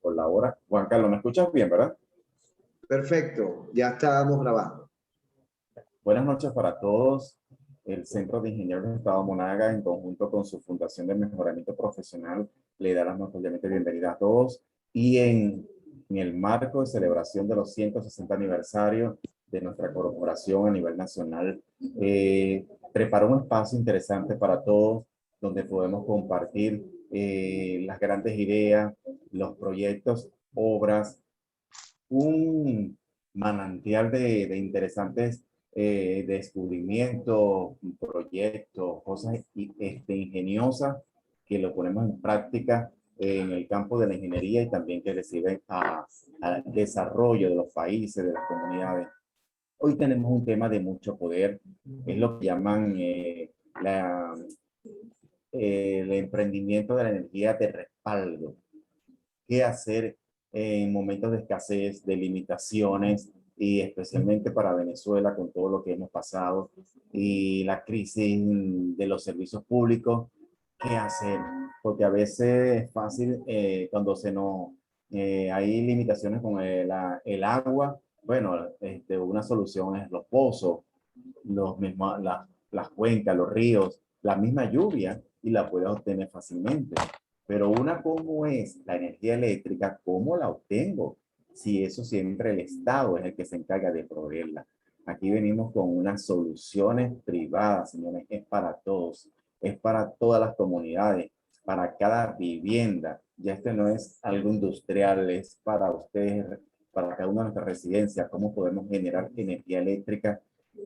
Por la hora. Juan Carlos, ¿me escuchas bien, verdad? Perfecto, ya estábamos grabando. Buenas noches para todos. El Centro de Ingenieros del Estado Monagas, en conjunto con su Fundación de Mejoramiento Profesional, le da las más cordialmente bienvenidas a todos. Y en el marco de celebración de los 160 aniversarios de nuestra corporación a nivel nacional, preparó un espacio interesante para todos, donde podemos compartir las grandes ideas, los proyectos, obras, un manantial de interesantes descubrimientos, proyectos, cosas ingeniosas que lo ponemos en práctica en el campo de la ingeniería y también que reciben al desarrollo de los países, de las comunidades. Hoy tenemos un tema de mucho poder, es lo que llaman el emprendimiento de la energía de respaldo. ¿Qué hacer en momentos de escasez, de limitaciones, y especialmente para Venezuela con todo lo que hemos pasado y la crisis de los servicios públicos? ¿Qué hacer? Porque a veces es fácil cuando hay limitaciones con el agua. Bueno, una solución es los pozos, las cuencas, los ríos, la misma lluvia, y la puedes obtener fácilmente. Pero una, ¿cómo es la energía eléctrica? ¿Cómo la obtengo? Si eso siempre el Estado es el que se encarga de proveerla. Aquí venimos con unas soluciones privadas, señores, es para todos, es para todas las comunidades, para cada vivienda. Ya no es algo industrial, es para ustedes, para cada una de nuestras residencias, cómo podemos generar energía eléctrica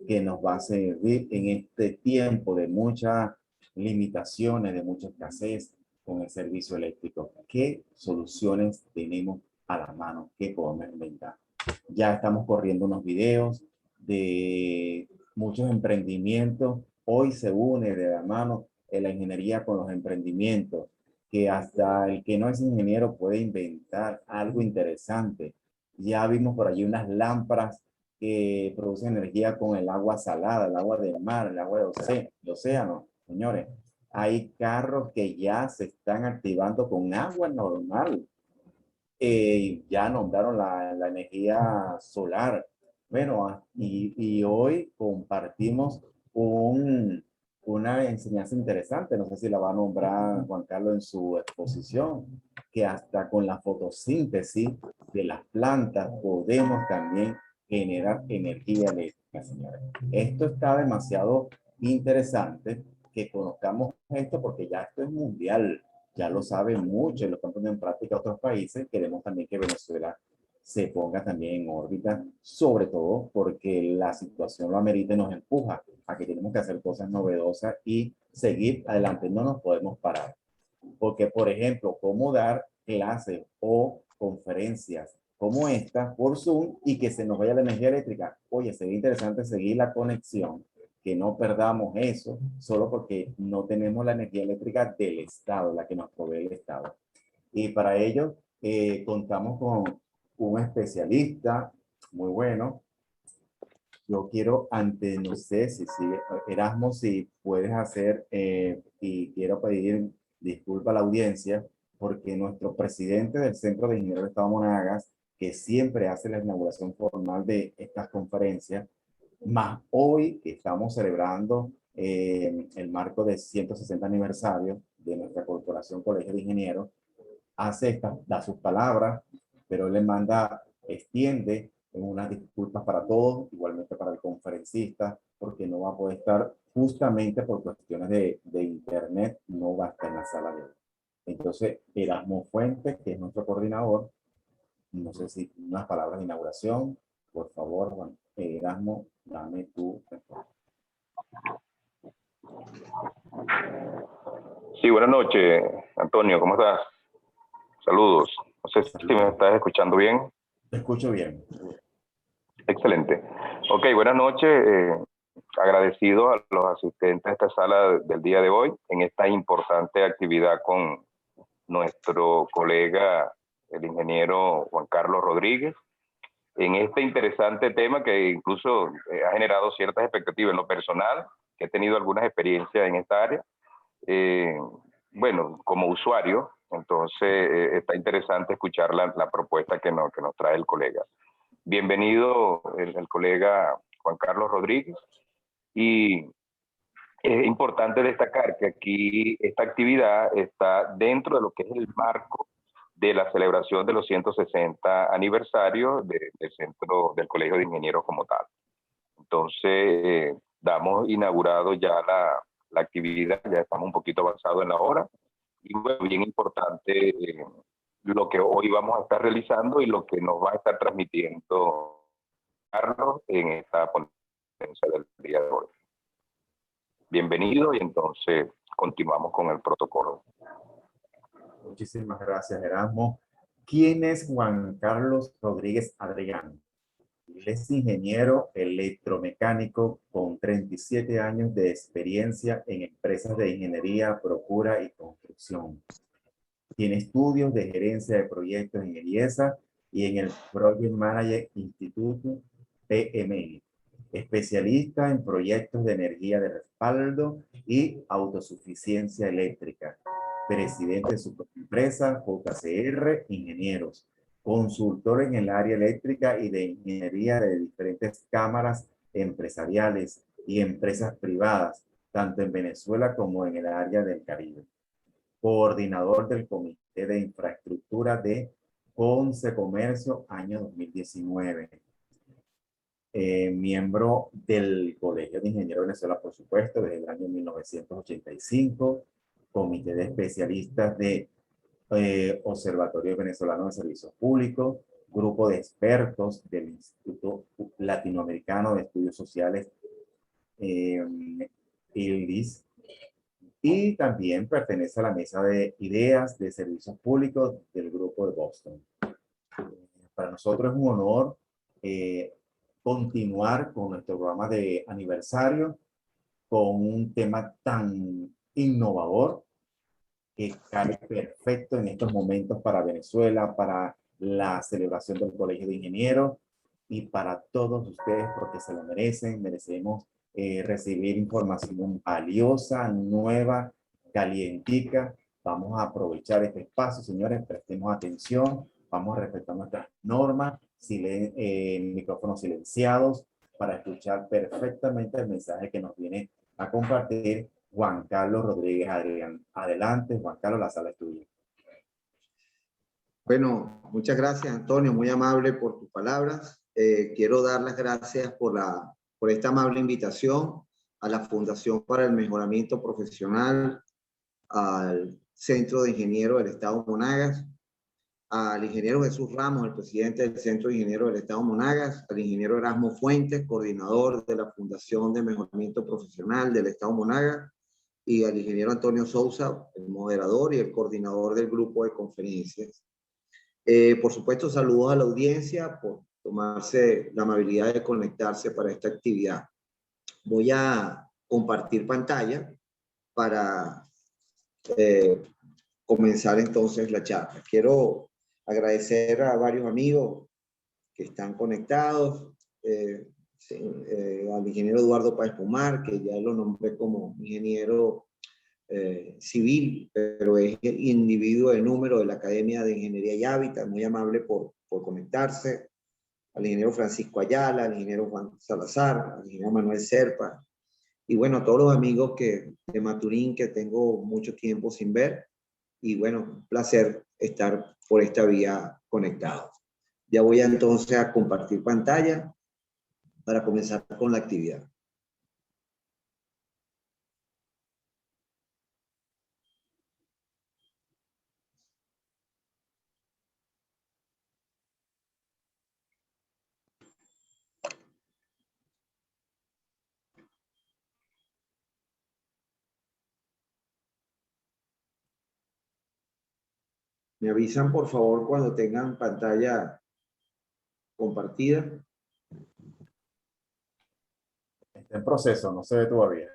que nos va a servir en este tiempo de muchas limitaciones, de mucha escasez con el servicio eléctrico. ¿Qué soluciones tenemos a la mano? ¿Qué podemos inventar? Ya estamos corriendo unos videos de muchos emprendimientos. Hoy se une de la mano la ingeniería con los emprendimientos, que hasta el que no es ingeniero puede inventar algo interesante. Ya vimos por allí unas lámparas que producen energía con el agua salada, el agua del mar, el agua del océano. Señores, hay carros que ya se están activando con agua normal. Ya nombraron la energía solar. Bueno, y hoy compartimos una enseñanza interesante, no sé si la va a nombrar Juan Carlos en su exposición, que hasta con la fotosíntesis de las plantas podemos también generar energía eléctrica, señores. Esto está demasiado interesante que conozcamos esto, porque ya esto es mundial, ya lo saben mucho y lo están poniendo en práctica otros países. Queremos también que Venezuela se ponga también en órbita, sobre todo porque la situación lo amerita y nos empuja a que tenemos que hacer cosas novedosas y seguir adelante. No nos podemos parar. Porque, por ejemplo, cómo dar clases o conferencias como esta por Zoom y que se nos vaya la energía eléctrica. Oye, sería interesante seguir la conexión, que no perdamos eso solo porque no tenemos la energía eléctrica del Estado, la que nos provee el Estado. Y para ello contamos con un especialista muy bueno. Yo quiero, no sé si Erasmo, si puedes hacer, y quiero pedir disculpa a la audiencia, porque nuestro presidente del Centro de Ingenieros de Estado Monagas, que siempre hace la inauguración formal de estas conferencias, más hoy que estamos celebrando el marco de 160 aniversario de nuestra corporación Colegio de Ingenieros, da sus palabras, pero él le manda, extiende en unas disculpas para todos, igualmente para el conferencista, porque no va a poder estar justamente por cuestiones de internet, no va a estar en la sala de hoy. Entonces, Erasmo Fuentes, que es nuestro coordinador, no sé si unas palabras de inauguración, por favor, Juan, Erasmo, dame tu respuesta. Sí, buenas noches, Antonio, ¿cómo estás? Saludos. No sé si me estás escuchando bien. Te escucho bien. Excelente. Ok, buenas noches. Agradecido a los asistentes a esta sala del día de hoy en esta importante actividad con nuestro colega, el ingeniero Juan Carlos Rodríguez. en este interesante tema que incluso ha generado ciertas expectativas en lo personal, que he tenido algunas experiencias en esta área, eh, bueno, como usuario. Entonces está interesante escuchar la propuesta que nos trae el colega. Bienvenido el colega Juan Carlos Rodríguez, y es importante destacar que aquí esta actividad está dentro de lo que es el marco de la celebración de los 160 aniversarios del Centro del Colegio de Ingenieros como tal. Entonces, damos inaugurado ya la actividad, ya estamos un poquito avanzados en la hora, y bueno, bien importante lo que hoy vamos a estar realizando y lo que nos va a estar transmitiendo Carlos en esta ponencia del día de hoy. Bienvenido, y entonces continuamos con el protocolo. Muchísimas gracias, Erasmo. ¿Quién es Juan Carlos Rodríguez Adrián? Él es ingeniero electromecánico con 37 años de experiencia en empresas de ingeniería, procura y construcción. Tiene estudios de gerencia de proyectos en el IESA y en el Project Manager Institute PMI. Especialista en proyectos de energía de respaldo y autosuficiencia eléctrica. Presidente de su empresa JCR Ingenieros. Consultor en el área eléctrica y de ingeniería de diferentes cámaras empresariales y empresas privadas, tanto en Venezuela como en el área del Caribe. Coordinador del Comité de Infraestructura de Ponce Comercio, año 2019. Miembro del Colegio de Ingenieros de Venezuela, por supuesto, desde el año 1985, Comité de Especialistas de Observatorio Venezolano de Servicios Públicos, Grupo de Expertos del Instituto Latinoamericano de Estudios Sociales, ILDIS, y también pertenece a la Mesa de Ideas de Servicios Públicos del Grupo de Boston. Para nosotros es un honor continuar con nuestro programa de aniversario con un tema tan innovador que cae perfecto en estos momentos para Venezuela, para la celebración del Colegio de Ingenieros y para todos ustedes, porque se lo merecen. Merecemos recibir información valiosa, nueva, calientica. Vamos a aprovechar este espacio, señores, prestemos atención, vamos a respetar nuestras normas, micrófonos silenciados, para escuchar perfectamente el mensaje que nos viene a compartir Juan Carlos Rodríguez Adrián. Adelante, Juan Carlos, la sala es tuya. Bueno, muchas gracias, Antonio, muy amable por tus palabras. Quiero dar las gracias por esta amable invitación a la Fundación para el Mejoramiento Profesional, al Centro de Ingenieros del Estado Monagas, al ingeniero Jesús Ramos, el presidente del Centro de Ingenieros del Estado Monagas, al ingeniero Erasmo Fuentes, coordinador de la Fundación de Mejoramiento Profesional del Estado Monagas, y al ingeniero Antonio Sousa, el moderador y el coordinador del grupo de conferencias. Por supuesto, saludos a la audiencia por tomarse la amabilidad de conectarse para esta actividad. Voy a compartir pantalla para comenzar entonces la charla. Quiero agradecer a varios amigos que están conectados, al ingeniero Eduardo Páez Pomar, que ya lo nombré como ingeniero civil, pero es el individuo de número de la Academia de Ingeniería y Hábitat, muy amable por conectarse, al ingeniero Francisco Ayala, al ingeniero Juan Salazar, al ingeniero Manuel Serpa, y bueno, a todos los amigos de Maturín que tengo mucho tiempo sin ver, y bueno, un placer estar por esta vía conectado. Ya voy entonces a compartir pantalla para comenzar con la actividad. Me avisan, por favor, cuando tengan pantalla compartida. Está en proceso, no se ve todavía.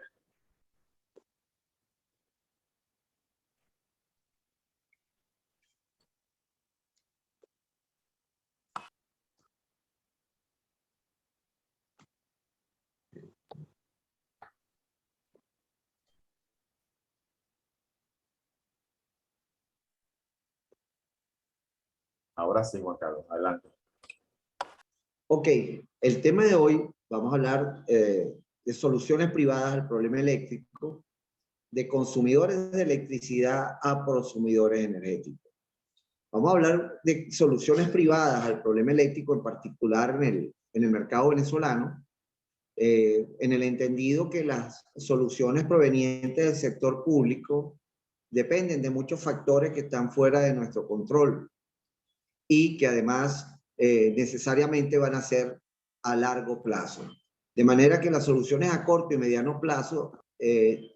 Ahora sí, Juan Carlos, adelante. Ok, el tema de hoy vamos a hablar de soluciones privadas al problema eléctrico, de consumidores de electricidad a prosumidores energéticos. Vamos a hablar de soluciones privadas al problema eléctrico, en particular en el mercado venezolano, en el entendido que las soluciones provenientes del sector público dependen de muchos factores que están fuera de nuestro control y que además necesariamente van a ser a largo plazo. De manera que las soluciones a corto y mediano plazo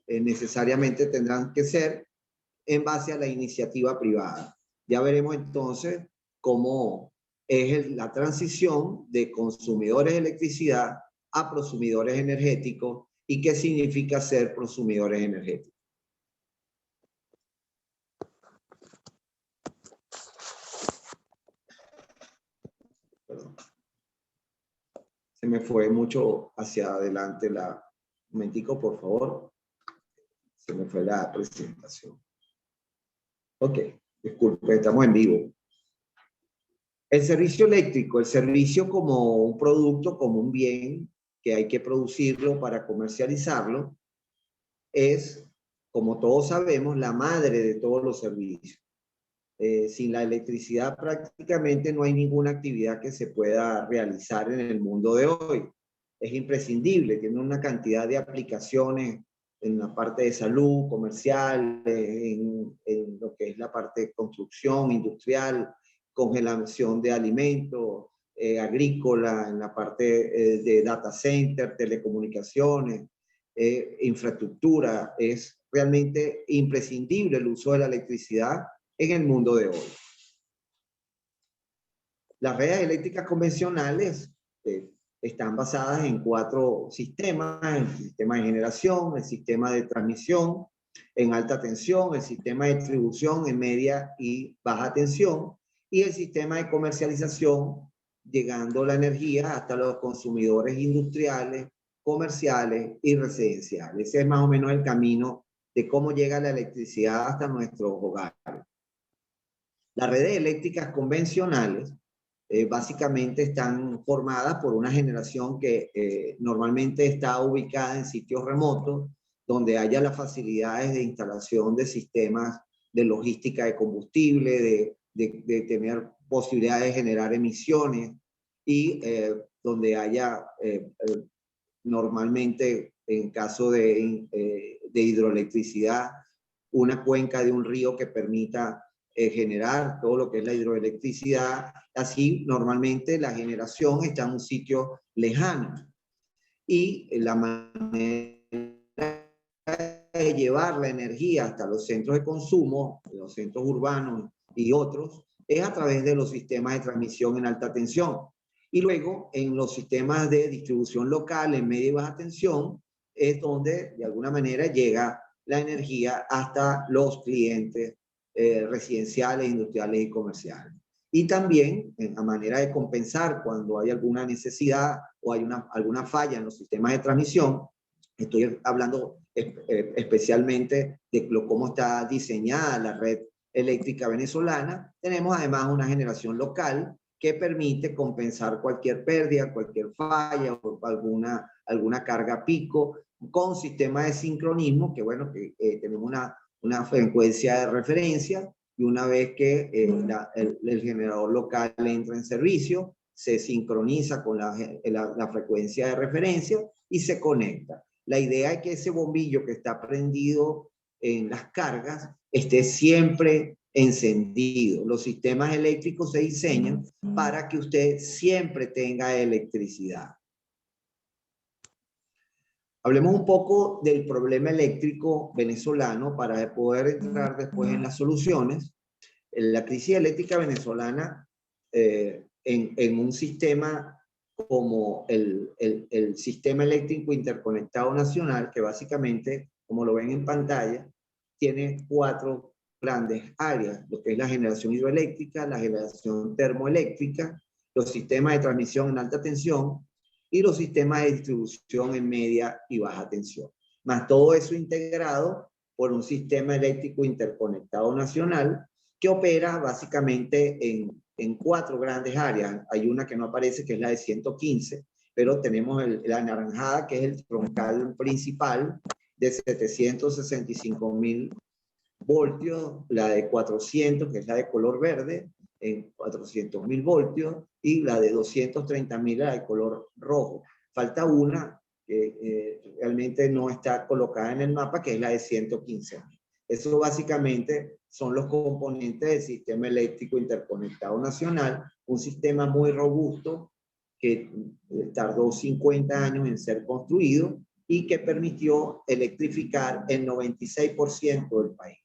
necesariamente tendrán que ser en base a la iniciativa privada. Ya veremos entonces cómo es la transición de consumidores de electricidad a prosumidores energéticos y qué significa ser prosumidores energéticos. Perdón. Se me fue mucho hacia adelante un momentico, por favor. Se me fue la presentación. Ok, disculpe, estamos en vivo. El servicio eléctrico, el servicio como un producto, como un bien que hay que producirlo para comercializarlo, es, como todos sabemos, la madre de todos los servicios. Sin la electricidad prácticamente no hay ninguna actividad que se pueda realizar en el mundo de hoy. Es imprescindible, tiene una cantidad de aplicaciones en la parte de salud, comercial, en lo que es la parte de construcción, industrial, congelación de alimentos, agrícola, en la parte de data center, telecomunicaciones, infraestructura. Es realmente imprescindible el uso de la electricidad en el mundo de hoy. Las redes eléctricas convencionales están basadas en 4 sistemas: el sistema de generación, el sistema de transmisión en alta tensión, el sistema de distribución en media y baja tensión, y el sistema de comercialización, llegando la energía hasta los consumidores industriales, comerciales y residenciales. Ese es más o menos el camino de cómo llega la electricidad hasta nuestros hogares. Las redes eléctricas convencionales básicamente están formadas por una generación que normalmente está ubicada en sitios remotos, donde haya las facilidades de instalación de sistemas de logística de combustible, de tener posibilidades de generar emisiones y donde haya normalmente, en caso de hidroelectricidad, una cuenca de un río que permita generar todo lo que es la hidroelectricidad. Así, normalmente la generación está en un sitio lejano. Y la manera de llevar la energía hasta los centros de consumo, los centros urbanos y otros, es a través de los sistemas de transmisión en alta tensión. Y luego, en los sistemas de distribución local, en media y baja tensión, es donde, de alguna manera, llega la energía hasta los clientes residenciales, industriales y comerciales. Y también, a manera de compensar cuando hay alguna necesidad o hay alguna falla en los sistemas de transmisión, estoy hablando especialmente de cómo está diseñada la red eléctrica venezolana. Tenemos además una generación local que permite compensar cualquier pérdida, cualquier falla o alguna carga pico con sistemas de sincronismo, que bueno, que tenemos una frecuencia de referencia, y una vez que el generador local entra en servicio, se sincroniza con la frecuencia de referencia y se conecta. La idea es que ese bombillo que está prendido en las cargas esté siempre encendido. Los sistemas eléctricos se diseñan para que usted siempre tenga electricidad. Hablemos un poco del problema eléctrico venezolano para poder entrar después en las soluciones. La crisis eléctrica venezolana en un sistema como el Sistema Eléctrico Interconectado Nacional, que básicamente, como lo ven en pantalla, tiene 4 grandes áreas: lo que es la generación hidroeléctrica, la generación termoeléctrica, los sistemas de transmisión en alta tensión y los sistemas de distribución en media y baja tensión. Más todo eso integrado por un sistema eléctrico interconectado nacional que opera básicamente en 4 grandes áreas. Hay una que no aparece, que es la de 115, pero tenemos la anaranjada, que es el troncal principal, de 765.000 voltios, la de 400, que es la de color verde, en 400.000 voltios, y la de 230.000, la de color rojo. Falta una que realmente no está colocada en el mapa, que es la de 115.000. Eso básicamente son los componentes del sistema eléctrico interconectado nacional, un sistema muy robusto que tardó 50 años en ser construido y que permitió electrificar el 96% del país.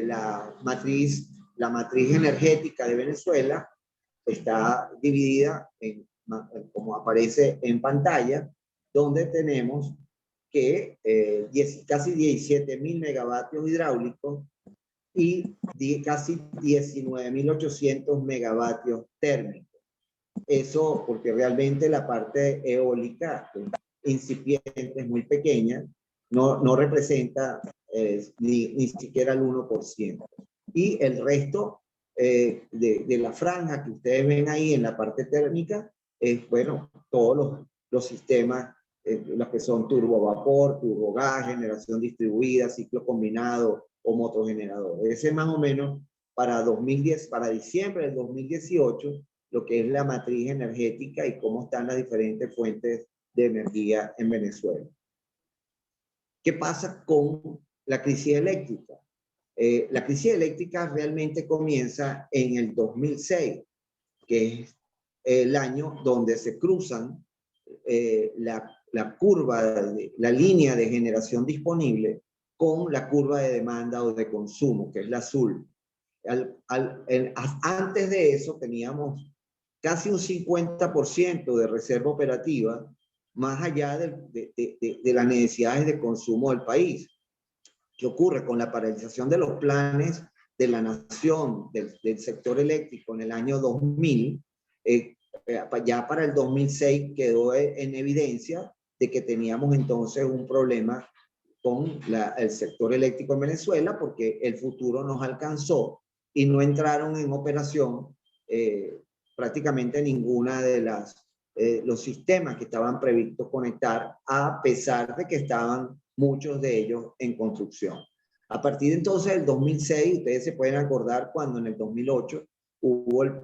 La matriz energética de Venezuela está dividida en, como aparece en pantalla, donde tenemos que casi 17.000 megavatios hidráulicos y casi 19.800 megavatios térmicos. Eso porque realmente la parte eólica incipiente es muy pequeña, no representa ni siquiera el 1%. Y el resto de la franja que ustedes ven ahí en la parte térmica es, bueno, todos los sistemas, los que son turbovapor, turbogás, generación distribuida, ciclo combinado o motogenerador. Ese es más o menos para diciembre del 2018, lo que es la matriz energética y cómo están las diferentes fuentes de energía en Venezuela. ¿Qué pasa con la crisis eléctrica? La crisis eléctrica realmente comienza en el 2006, que es el año donde se cruzan la curva, la línea de generación disponible con la curva de demanda o de consumo, que es la azul. Antes de eso teníamos casi un 50% de reserva operativa, más allá de las necesidades de consumo del país. ¿Qué ocurre? Con la paralización de los planes de la nación, del sector eléctrico en el año 2000, ya para el 2006 quedó en evidencia de que teníamos entonces un problema con el sector eléctrico en Venezuela, porque el futuro nos alcanzó y no entraron en operación prácticamente ninguna de los sistemas que estaban previstos conectar, a pesar de que estaban muchos de ellos en construcción. A partir de entonces del 2006, ustedes se pueden acordar cuando en el 2008 hubo el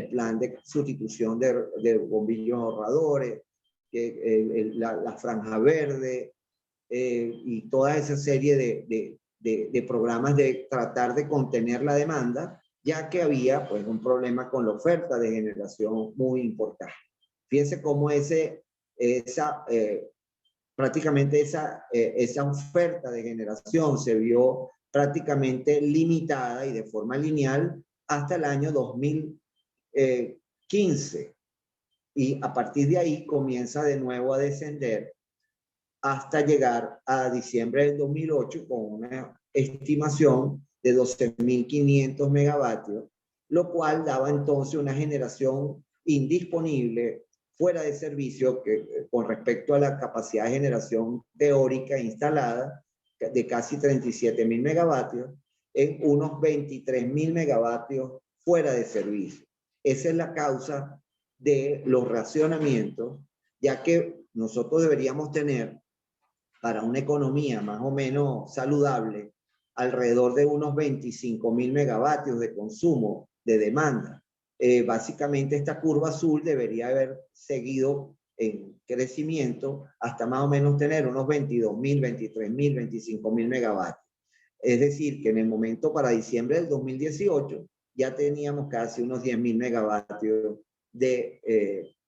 plan de sustitución de bombillos ahorradores, la franja verde, y toda esa serie de programas de tratar de contener la demanda, ya que había pues un problema con la oferta de generación muy importante. Fíjense cómo prácticamente esa oferta de generación se vio prácticamente limitada y de forma lineal hasta el año 2015. Y a partir de ahí comienza de nuevo a descender hasta llegar a diciembre del 2008 con una estimación de 12.500 megavatios, lo cual daba entonces una generación indisponible, fuera de servicio, con respecto a la capacidad de generación teórica instalada de casi 37.000 megavatios, en unos 23.000 megavatios fuera de servicio. Esa es la causa de los racionamientos, ya que nosotros deberíamos tener, para una economía más o menos saludable, alrededor de unos 25.000 megavatios de consumo, de demanda. Básicamente esta curva azul debería haber seguido en crecimiento hasta más o menos tener unos 22.000, 23.000, 25.000 megavatios. Es decir, que en el momento para diciembre del 2018 ya teníamos casi unos 10.000 megavatios de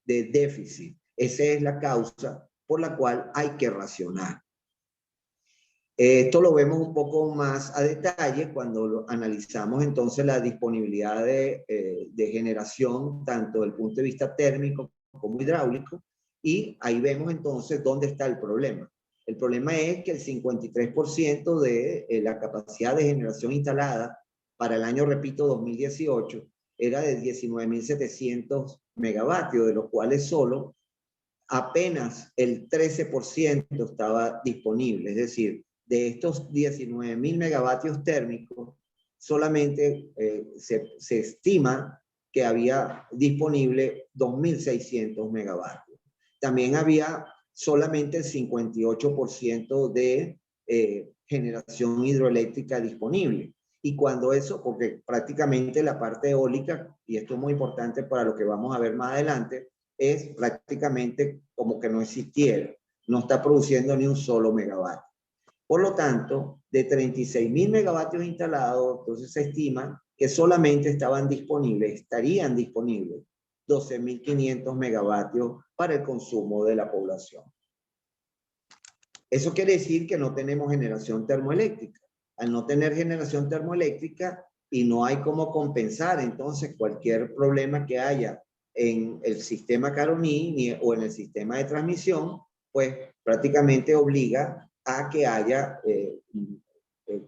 déficit. Esa es la causa por la cual hay que racionar. Esto lo vemos un poco más a detalle cuando analizamos entonces la disponibilidad de generación, tanto desde el punto de vista térmico como hidráulico, y ahí vemos entonces dónde está el problema. El problema es que el 53% de la capacidad de generación instalada para el año, repito, 2018, era de 19.700 megavatios, de los cuales solo apenas el 13% estaba disponible. Es decir, de estos 19.000 megavatios térmicos, solamente se estima que había disponible 2.600 megavatios. También había solamente el 58% de generación hidroeléctrica disponible. Y cuando eso, porque prácticamente la parte eólica, y esto es muy importante para lo que vamos a ver más adelante, es prácticamente como que no existiera, no está produciendo ni un solo megavatio. Por lo tanto, de 36.000 megavatios instalados, entonces se estima que solamente estarían disponibles 12.500 megavatios para el consumo de la población. Eso quiere decir que no tenemos generación termoeléctrica. Al no tener generación termoeléctrica y no hay cómo compensar entonces cualquier problema que haya en el sistema Caroní o en el sistema de transmisión, pues prácticamente obliga a que haya,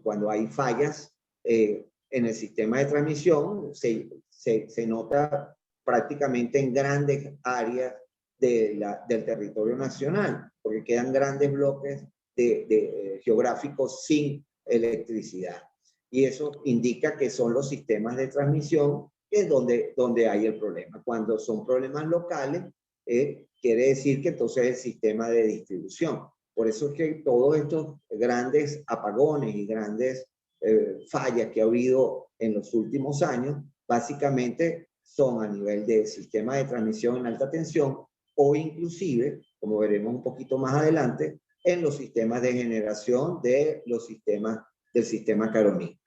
cuando hay fallas en el sistema de transmisión, se nota prácticamente en grandes áreas del territorio nacional, porque quedan grandes bloques geográficos sin electricidad. Y eso indica que son los sistemas de transmisión que es donde hay el problema. Cuando son problemas locales, quiere decir que entonces es el sistema de distribución. Por eso es que todos estos grandes apagones y grandes fallas que ha habido en los últimos años, básicamente son a nivel del sistema de transmisión en alta tensión o inclusive, como veremos un poquito más adelante, en los sistemas de generación del sistema Caroní.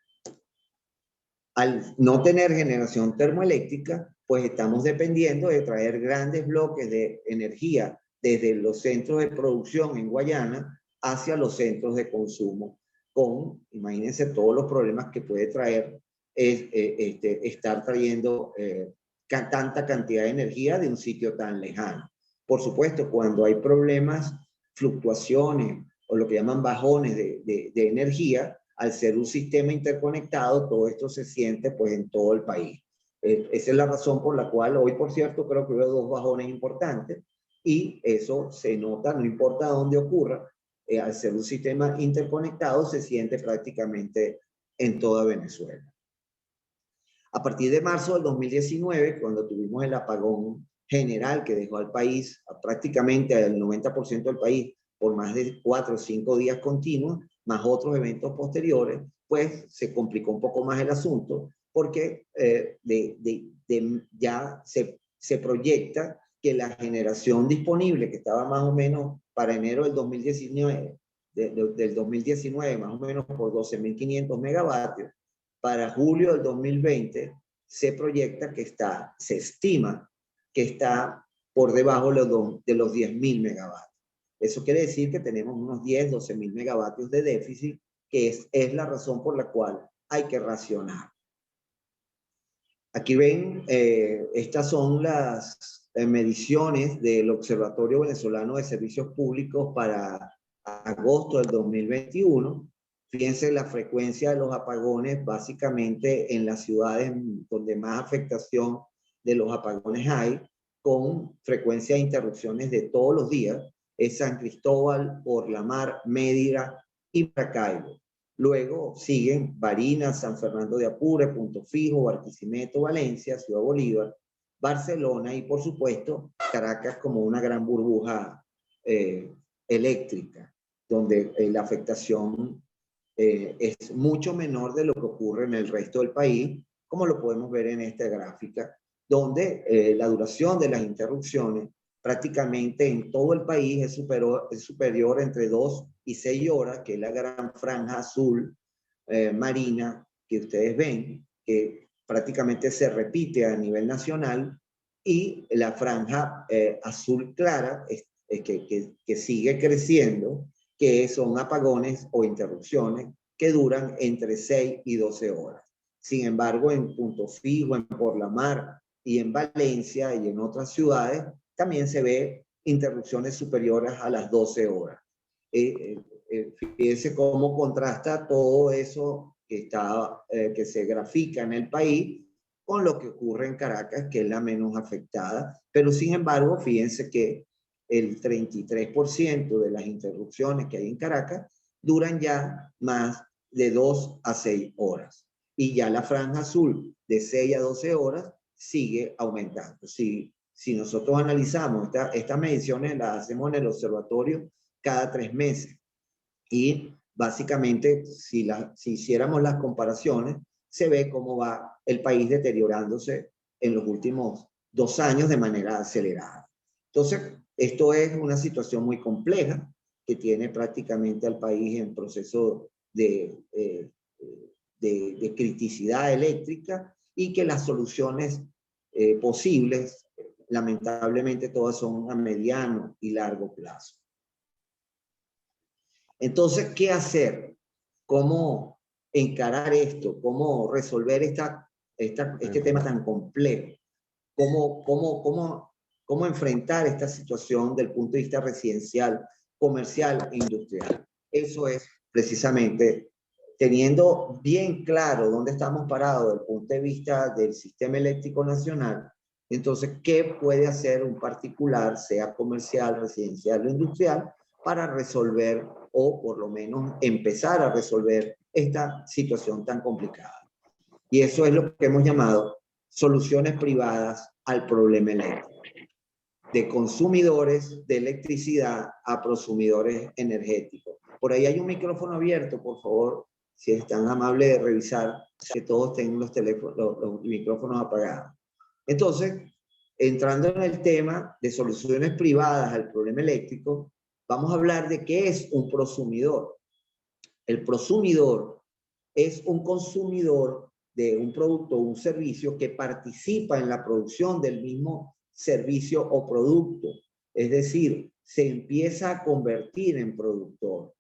Al no tener generación termoeléctrica, pues estamos dependiendo de traer grandes bloques de energía desde los centros de producción en Guayana hacia los centros de consumo, imagínense todos los problemas que puede traer estar trayendo tanta cantidad de energía de un sitio tan lejano. Por supuesto, cuando hay problemas, fluctuaciones o lo que llaman bajones de energía, al ser un sistema interconectado, todo esto se siente pues en todo el país. Esa es la razón por la cual hoy, por cierto, creo que hubo 2 bajones importantes y eso se nota, no importa dónde ocurra, al ser un sistema interconectado se siente prácticamente en toda Venezuela. A partir de marzo del 2019, cuando tuvimos el apagón general que dejó al país, prácticamente al 90% del país, por más de 4 o 5 días continuos, más otros eventos posteriores, pues se complicó un poco más el asunto, porque ya se proyecta que la generación disponible, que estaba más o menos para enero del 2019, del 2019, más o menos por 12.500 megavatios, para julio del 2020 se proyecta que se estima que está por debajo de los 10.000 megavatios. Eso quiere decir que tenemos unos 10, 12.000 megavatios de déficit, que es la razón por la cual hay que racionar. Aquí ven, estas son las mediciones del Observatorio Venezolano de Servicios Públicos para agosto del 2021. Fíjense la frecuencia de los apagones, básicamente en las ciudades donde más afectación de los apagones hay, con frecuencia de interrupciones de todos los días, es San Cristóbal, Porlamar, Mérida y Maracaibo. Luego siguen Barinas, San Fernando de Apure, Punto Fijo, Barquisimeto, Valencia, Ciudad Bolívar, Barcelona y, por supuesto, Caracas como una gran burbuja eléctrica, donde la afectación es mucho menor de lo que ocurre en el resto del país, como lo podemos ver en esta gráfica, donde la duración de las interrupciones prácticamente en todo el país es superior entre 2 y 6 horas, que es la gran franja azul marina que ustedes ven, que prácticamente se repite a nivel nacional, y la franja azul clara que sigue creciendo, que son apagones o interrupciones que duran entre 6 y 12 horas. Sin embargo, en Punto Fijo, en Porlamar y en Valencia y en otras ciudades, también se ve interrupciones superiores a las 12 horas. Fíjense cómo contrasta todo eso que se grafica en el país con lo que ocurre en Caracas, que es la menos afectada. Pero sin embargo, fíjense que el 33% de las interrupciones que hay en Caracas duran ya más de 2 a 6 horas. y ya la franja azul de 6 a 12 horas sigue aumentando. Si nosotros analizamos estas mediciones, las hacemos en el observatorio cada 3 meses. Y básicamente, si hiciéramos las comparaciones, se ve cómo va el país deteriorándose en los últimos 2 años de manera acelerada. Entonces, esto es una situación muy compleja que tiene prácticamente al país en proceso de criticidad eléctrica, y que las soluciones posibles, lamentablemente, todas son a mediano y largo plazo. Entonces, ¿qué hacer? ¿Cómo encarar esto? ¿Cómo resolver este tema tan complejo? ¿Cómo enfrentar esta situación del punto de vista residencial, comercial e industrial? Eso es precisamente teniendo bien claro dónde estamos parados desde el punto de vista del sistema eléctrico nacional. Entonces, ¿qué puede hacer un particular, sea comercial, residencial o industrial, para resolver, o por lo menos empezar a resolver, esta situación tan complicada? Y eso es lo que hemos llamado soluciones privadas al problema eléctrico. De consumidores de electricidad a prosumidores energéticos. Por ahí hay un micrófono abierto, por favor, si es tan amable de revisar que todos tengan los micrófonos apagados. Entonces, entrando en el tema de soluciones privadas al problema eléctrico, vamos a hablar de qué es un prosumidor. El prosumidor es un consumidor de un producto o un servicio que participa en la producción del mismo servicio o producto. Es decir, se empieza a convertir en productor.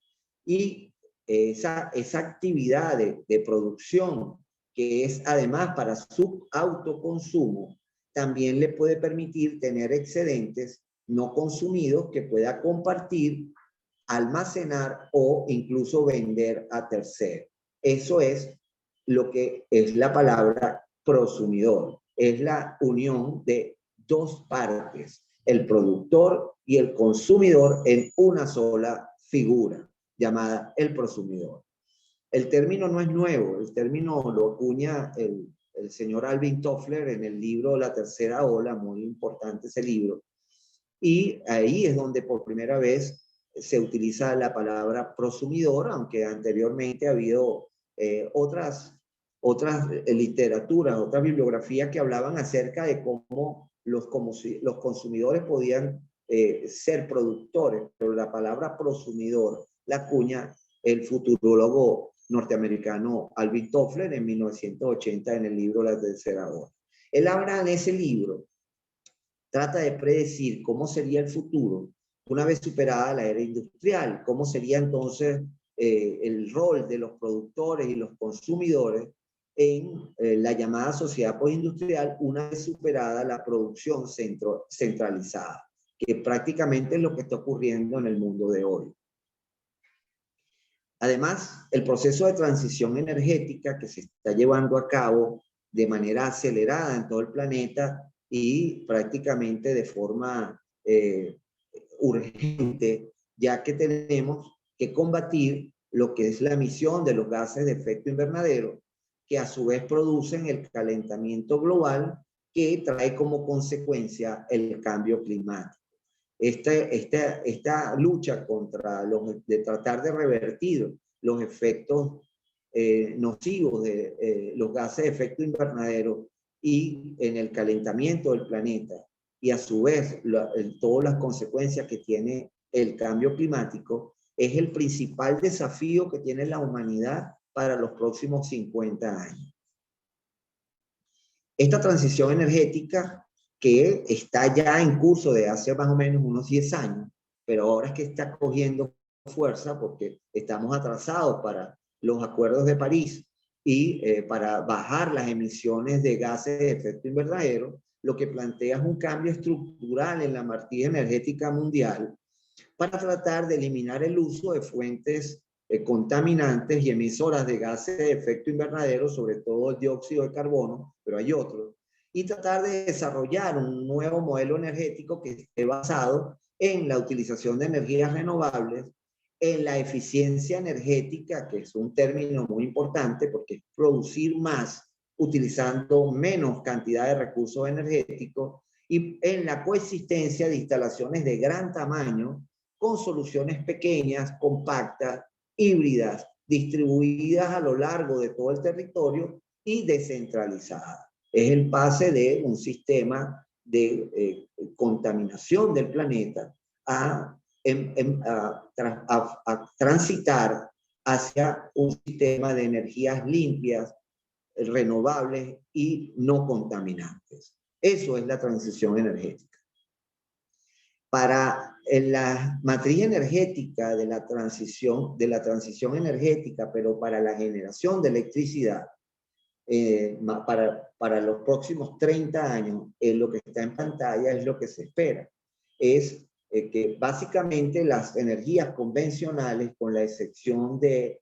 Y esa actividad de producción, que es además para su autoconsumo, también le puede permitir tener excedentes no consumidos que pueda compartir, almacenar o incluso vender a terceros. Eso es lo que es la palabra prosumidor. Es la unión de dos partes, el productor y el consumidor, en una sola figura llamada el prosumidor. El término no es nuevo, el término lo acuña el señor Alvin Toffler en el libro La Tercera Ola, muy importante ese libro, y ahí es donde por primera vez se utiliza la palabra prosumidor, aunque anteriormente ha habido otras literaturas, otras bibliografías que hablaban acerca de cómo los consumidores podían ser productores, pero la palabra prosumidor la acuña el futurólogo norteamericano Alvin Toffler en 1980 en el libro La Tercera Ola. Él habla en ese libro, trata de predecir cómo sería el futuro una vez superada la era industrial, cómo sería entonces el rol de los productores y los consumidores en la llamada sociedad postindustrial una vez superada la producción centralizada, que prácticamente es lo que está ocurriendo en el mundo de hoy. Además, el proceso de transición energética que se está llevando a cabo de manera acelerada en todo el planeta y prácticamente de forma urgente, ya que tenemos que combatir lo que es la emisión de los gases de efecto invernadero, que a su vez producen el calentamiento global que trae como consecuencia el cambio climático. Esta lucha contra de tratar de revertir los efectos nocivos de los gases de efecto invernadero y en el calentamiento del planeta, y a su vez todas las consecuencias que tiene el cambio climático, es el principal desafío que tiene la humanidad para los próximos 50 años. Esta transición energética, que está ya en curso de hace más o menos unos 10 años, pero ahora es que está cogiendo fuerza porque estamos atrasados para los acuerdos de París y para bajar las emisiones de gases de efecto invernadero, lo que plantea es un cambio estructural en la matriz energética mundial para tratar de eliminar el uso de fuentes contaminantes y emisoras de gases de efecto invernadero, sobre todo el dióxido de carbono, pero hay otros, y tratar de desarrollar un nuevo modelo energético que esté basado en la utilización de energías renovables en la eficiencia energética, que es un término muy importante porque es producir más utilizando menos cantidad de recursos energéticos, y en la coexistencia de instalaciones de gran tamaño con soluciones pequeñas, compactas, híbridas, distribuidas a lo largo de todo el territorio y descentralizadas. Es el pase de un sistema de contaminación del planeta a transitar hacia un sistema de energías limpias, renovables y no contaminantes. Eso es la transición energética. Para la matriz energética de la transición energética, pero para la generación de electricidad, para los próximos 30 años, lo que está en pantalla es lo que se espera. Es que básicamente las energías convencionales, con la excepción del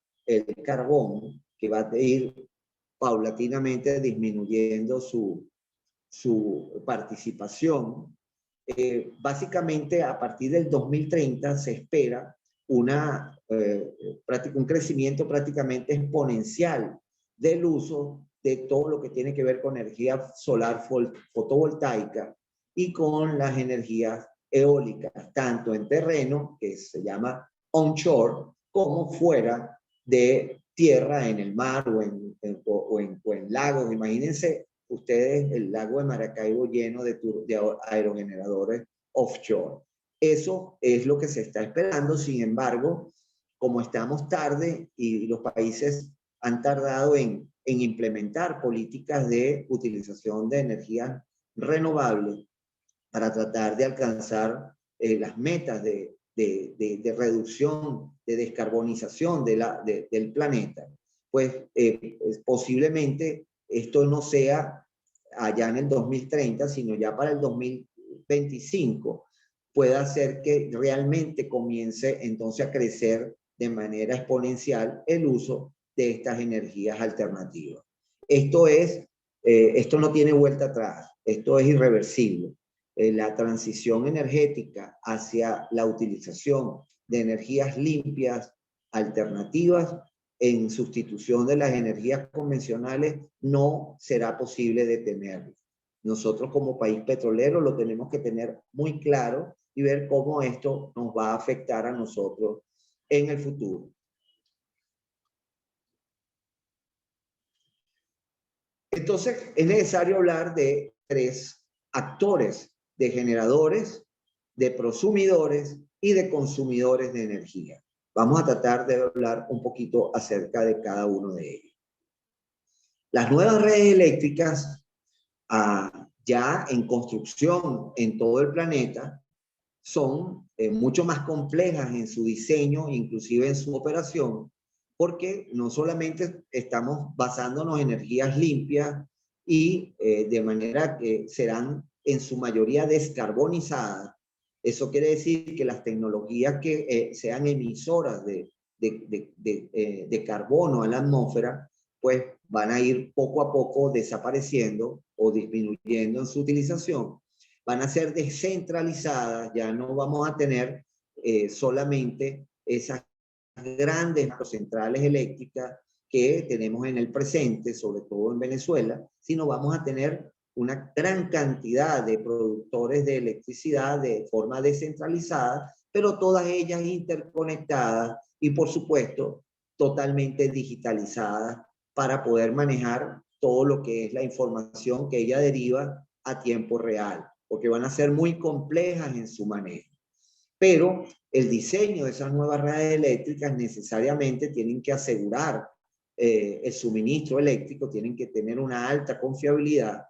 carbón, que va a ir paulatinamente disminuyendo su participación, básicamente a partir del 2030 se espera un crecimiento prácticamente exponencial del uso de todo lo que tiene que ver con energía solar fotovoltaica y con las energías eólicas, tanto en terreno, que se llama onshore, como fuera de tierra, en el mar o en lagos. Imagínense ustedes el lago de Maracaibo lleno de aerogeneradores offshore. Eso es lo que se está esperando. Sin embargo, como estamos tarde y los países han tardado en implementar políticas de utilización de energías renovables para tratar de alcanzar las metas de reducción, de descarbonización del planeta, pues posiblemente esto no sea allá en el 2030, sino ya para el 2025, pueda hacer que realmente comience entonces a crecer de manera exponencial el uso de estas energías alternativas. Esto no tiene vuelta atrás, esto es irreversible. La transición energética hacia la utilización de energías limpias, alternativas, en sustitución de las energías convencionales, no será posible detenerlo. Nosotros como país petrolero lo tenemos que tener muy claro y ver cómo esto nos va a afectar a nosotros en el futuro. Entonces, es necesario hablar de tres actores: de generadores, de prosumidores y de consumidores de energía. Vamos a tratar de hablar un poquito acerca de cada uno de ellos. Las nuevas redes eléctricas, ya en construcción en todo el planeta, son mucho más complejas en su diseño, inclusive en su operación, porque no solamente estamos basándonos en energías limpias y de manera que serán en su mayoría descarbonizadas. Eso quiere decir que las tecnologías que sean emisoras de carbono a la atmósfera, pues van a ir poco a poco desapareciendo o disminuyendo en su utilización. Van a ser descentralizadas, ya no vamos a tener solamente esas grandes centrales eléctricas que tenemos en el presente, sobre todo en Venezuela, sino vamos a tener una gran cantidad de productores de electricidad de forma descentralizada, pero todas ellas interconectadas y, por supuesto, totalmente digitalizadas para poder manejar todo lo que es la información que ella deriva a tiempo real, porque van a ser muy complejas en su manejo. Pero el diseño de esas nuevas redes eléctricas necesariamente tienen que asegurar el suministro eléctrico, tienen que tener una alta confiabilidad,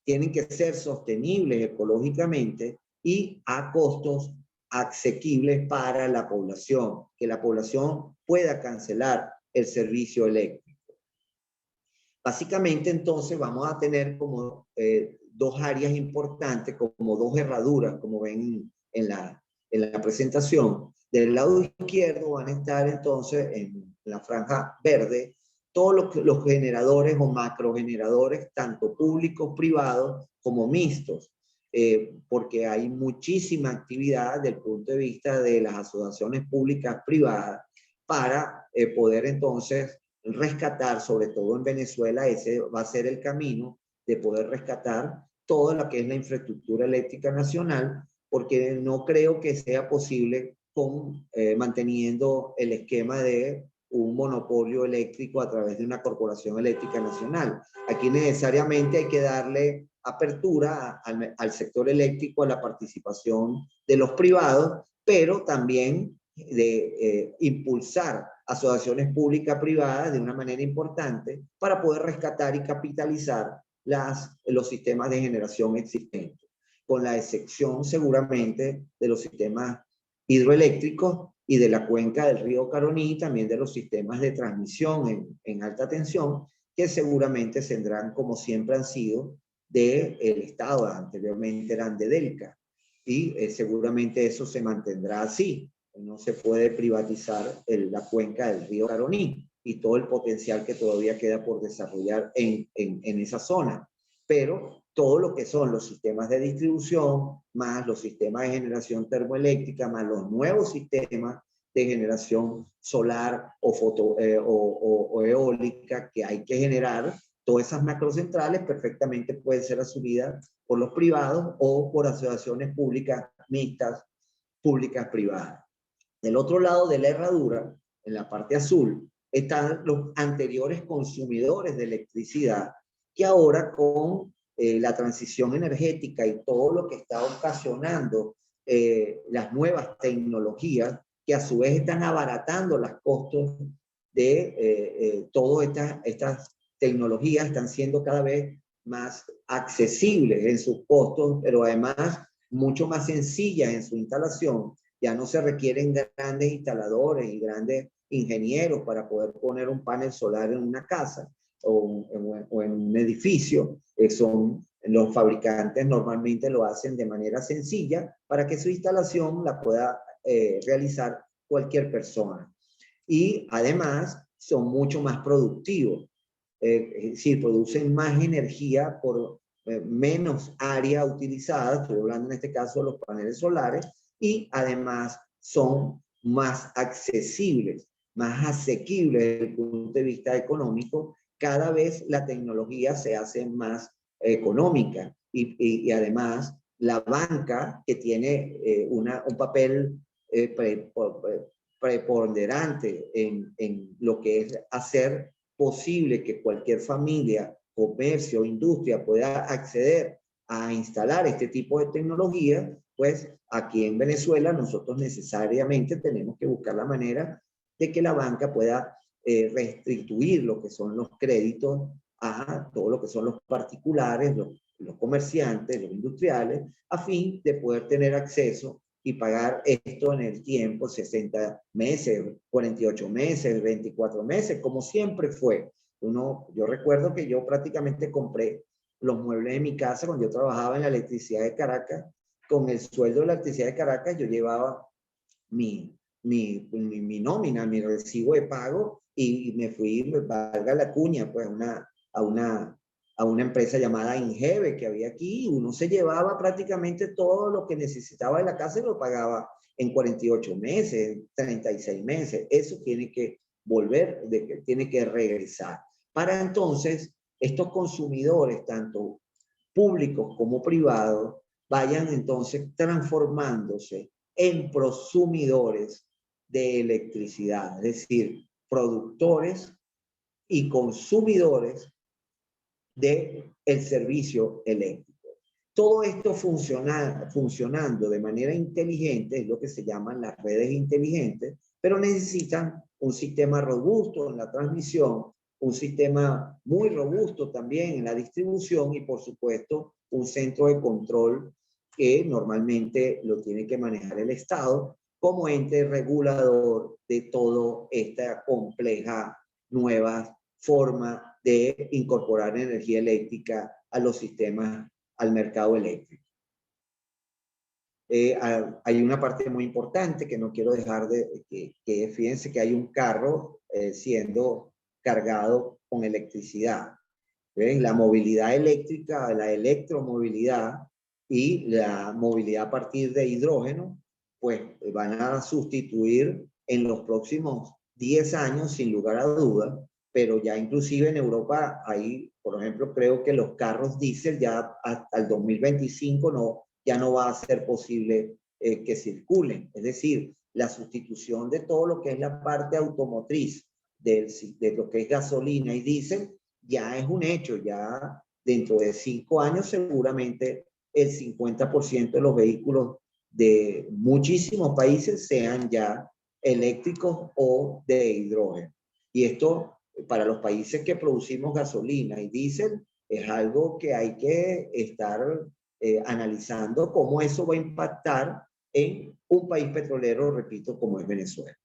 tienen que ser sostenibles ecológicamente y a costos asequibles para la población, que la población pueda cancelar el servicio eléctrico. Básicamente, entonces, vamos a tener como dos áreas importantes, como dos herraduras, como ven en la presentación. Del lado izquierdo van a estar entonces en la franja verde todos los generadores o macrogeneradores, tanto públicos, privados, como mixtos. porque hay muchísima actividad desde el punto de vista de las asociaciones públicas privadas para poder entonces rescatar, sobre todo en Venezuela, ese va a ser el camino de poder rescatar toda lo que es la infraestructura eléctrica nacional, porque no creo que sea posible manteniendo el esquema de un monopolio eléctrico a través de una corporación eléctrica nacional. Aquí necesariamente hay que darle apertura al sector eléctrico, a la participación de los privados, pero también de impulsar asociaciones públicas privadas de una manera importante para poder rescatar y capitalizar los sistemas de generación existentes, con la excepción seguramente de los sistemas hidroeléctricos y de la cuenca del río Caroní, también de los sistemas de transmisión en alta tensión, que seguramente tendrán, como siempre han sido, del Estado, anteriormente eran de Delca, y seguramente eso se mantendrá así. No se puede privatizar la cuenca del río Caroní y todo el potencial que todavía queda por desarrollar en esa zona. Pero todo lo que son los sistemas de distribución, más los sistemas de generación termoeléctrica, más los nuevos sistemas de generación solar o eólica que hay que generar, todas esas macrocentrales perfectamente pueden ser asumidas por los privados o por asociaciones públicas mixtas, públicas privadas. Del otro lado de la herradura, en la parte azul, están los anteriores consumidores de electricidad, que ahora con la transición energética y todo lo que está ocasionando las nuevas tecnologías, que a su vez están abaratando los costos de todas estas tecnologías, están siendo cada vez más accesibles en sus costos, pero además mucho más sencillas en su instalación. Ya no se requieren grandes instaladores y grandes ingenieros para poder poner un panel solar en una casa o en un edificio. Los fabricantes normalmente lo hacen de manera sencilla para que su instalación la pueda realizar cualquier persona. Y además son mucho más productivos. Es decir, producen más energía por menos área utilizada. Estoy hablando en este caso de los paneles solares. Y además son más accesibles, más asequibles desde el punto de vista económico. Cada vez la tecnología se hace más económica y además la banca, que tiene un papel preponderante en lo que es hacer posible que cualquier familia, comercio o industria pueda acceder a instalar este tipo de tecnología, pues aquí en Venezuela nosotros necesariamente tenemos que buscar la manera de que la banca pueda restituir lo que son los créditos a todo lo que son los particulares, los comerciantes, los industriales, a fin de poder tener acceso y pagar esto en el tiempo, 60 meses, 48 meses, 24 meses, como siempre fue. Yo recuerdo que yo prácticamente compré los muebles de mi casa cuando yo trabajaba en la electricidad de Caracas. Con el sueldo de la electricidad de Caracas yo llevaba mi nómina, mi recibo de pago y me fui, valga la cuña, pues a una empresa llamada Ingeve que había aquí. Uno se llevaba prácticamente todo lo que necesitaba de la casa y lo pagaba en 48 meses, 36 meses. Eso tiene que volver, tiene que regresar. Para entonces, estos consumidores, tanto públicos como privados, vayan entonces transformándose en prosumidores de electricidad, es decir, productores y consumidores del servicio eléctrico. Todo esto funcionando de manera inteligente es lo que se llaman las redes inteligentes, pero necesitan un sistema robusto en la transmisión, un sistema muy robusto también en la distribución y, por supuesto, un centro de control que normalmente lo tiene que manejar el Estado como ente regulador de toda esta compleja nueva forma de incorporar energía eléctrica a los sistemas, al mercado eléctrico. Hay una parte muy importante que no quiero dejar que fíjense que hay un carro siendo cargado con electricidad. ¿Ven? La movilidad eléctrica, la electromovilidad, y la movilidad a partir de hidrógeno, pues van a sustituir en los próximos 10 años, sin lugar a dudas, pero ya inclusive en Europa hay, por ejemplo, creo que los carros diésel ya hasta el 2025 ya no va a ser posible que circulen. Es decir, la sustitución de todo lo que es la parte automotriz de lo que es gasolina y diésel ya es un hecho. Ya dentro de 5 años seguramente el 50% de los vehículos de muchísimos países sean ya eléctricos o de hidrógeno. Y esto, para los países que producimos gasolina y diésel, es algo que hay que estar analizando cómo eso va a impactar en un país petrolero, repito, como es Venezuela.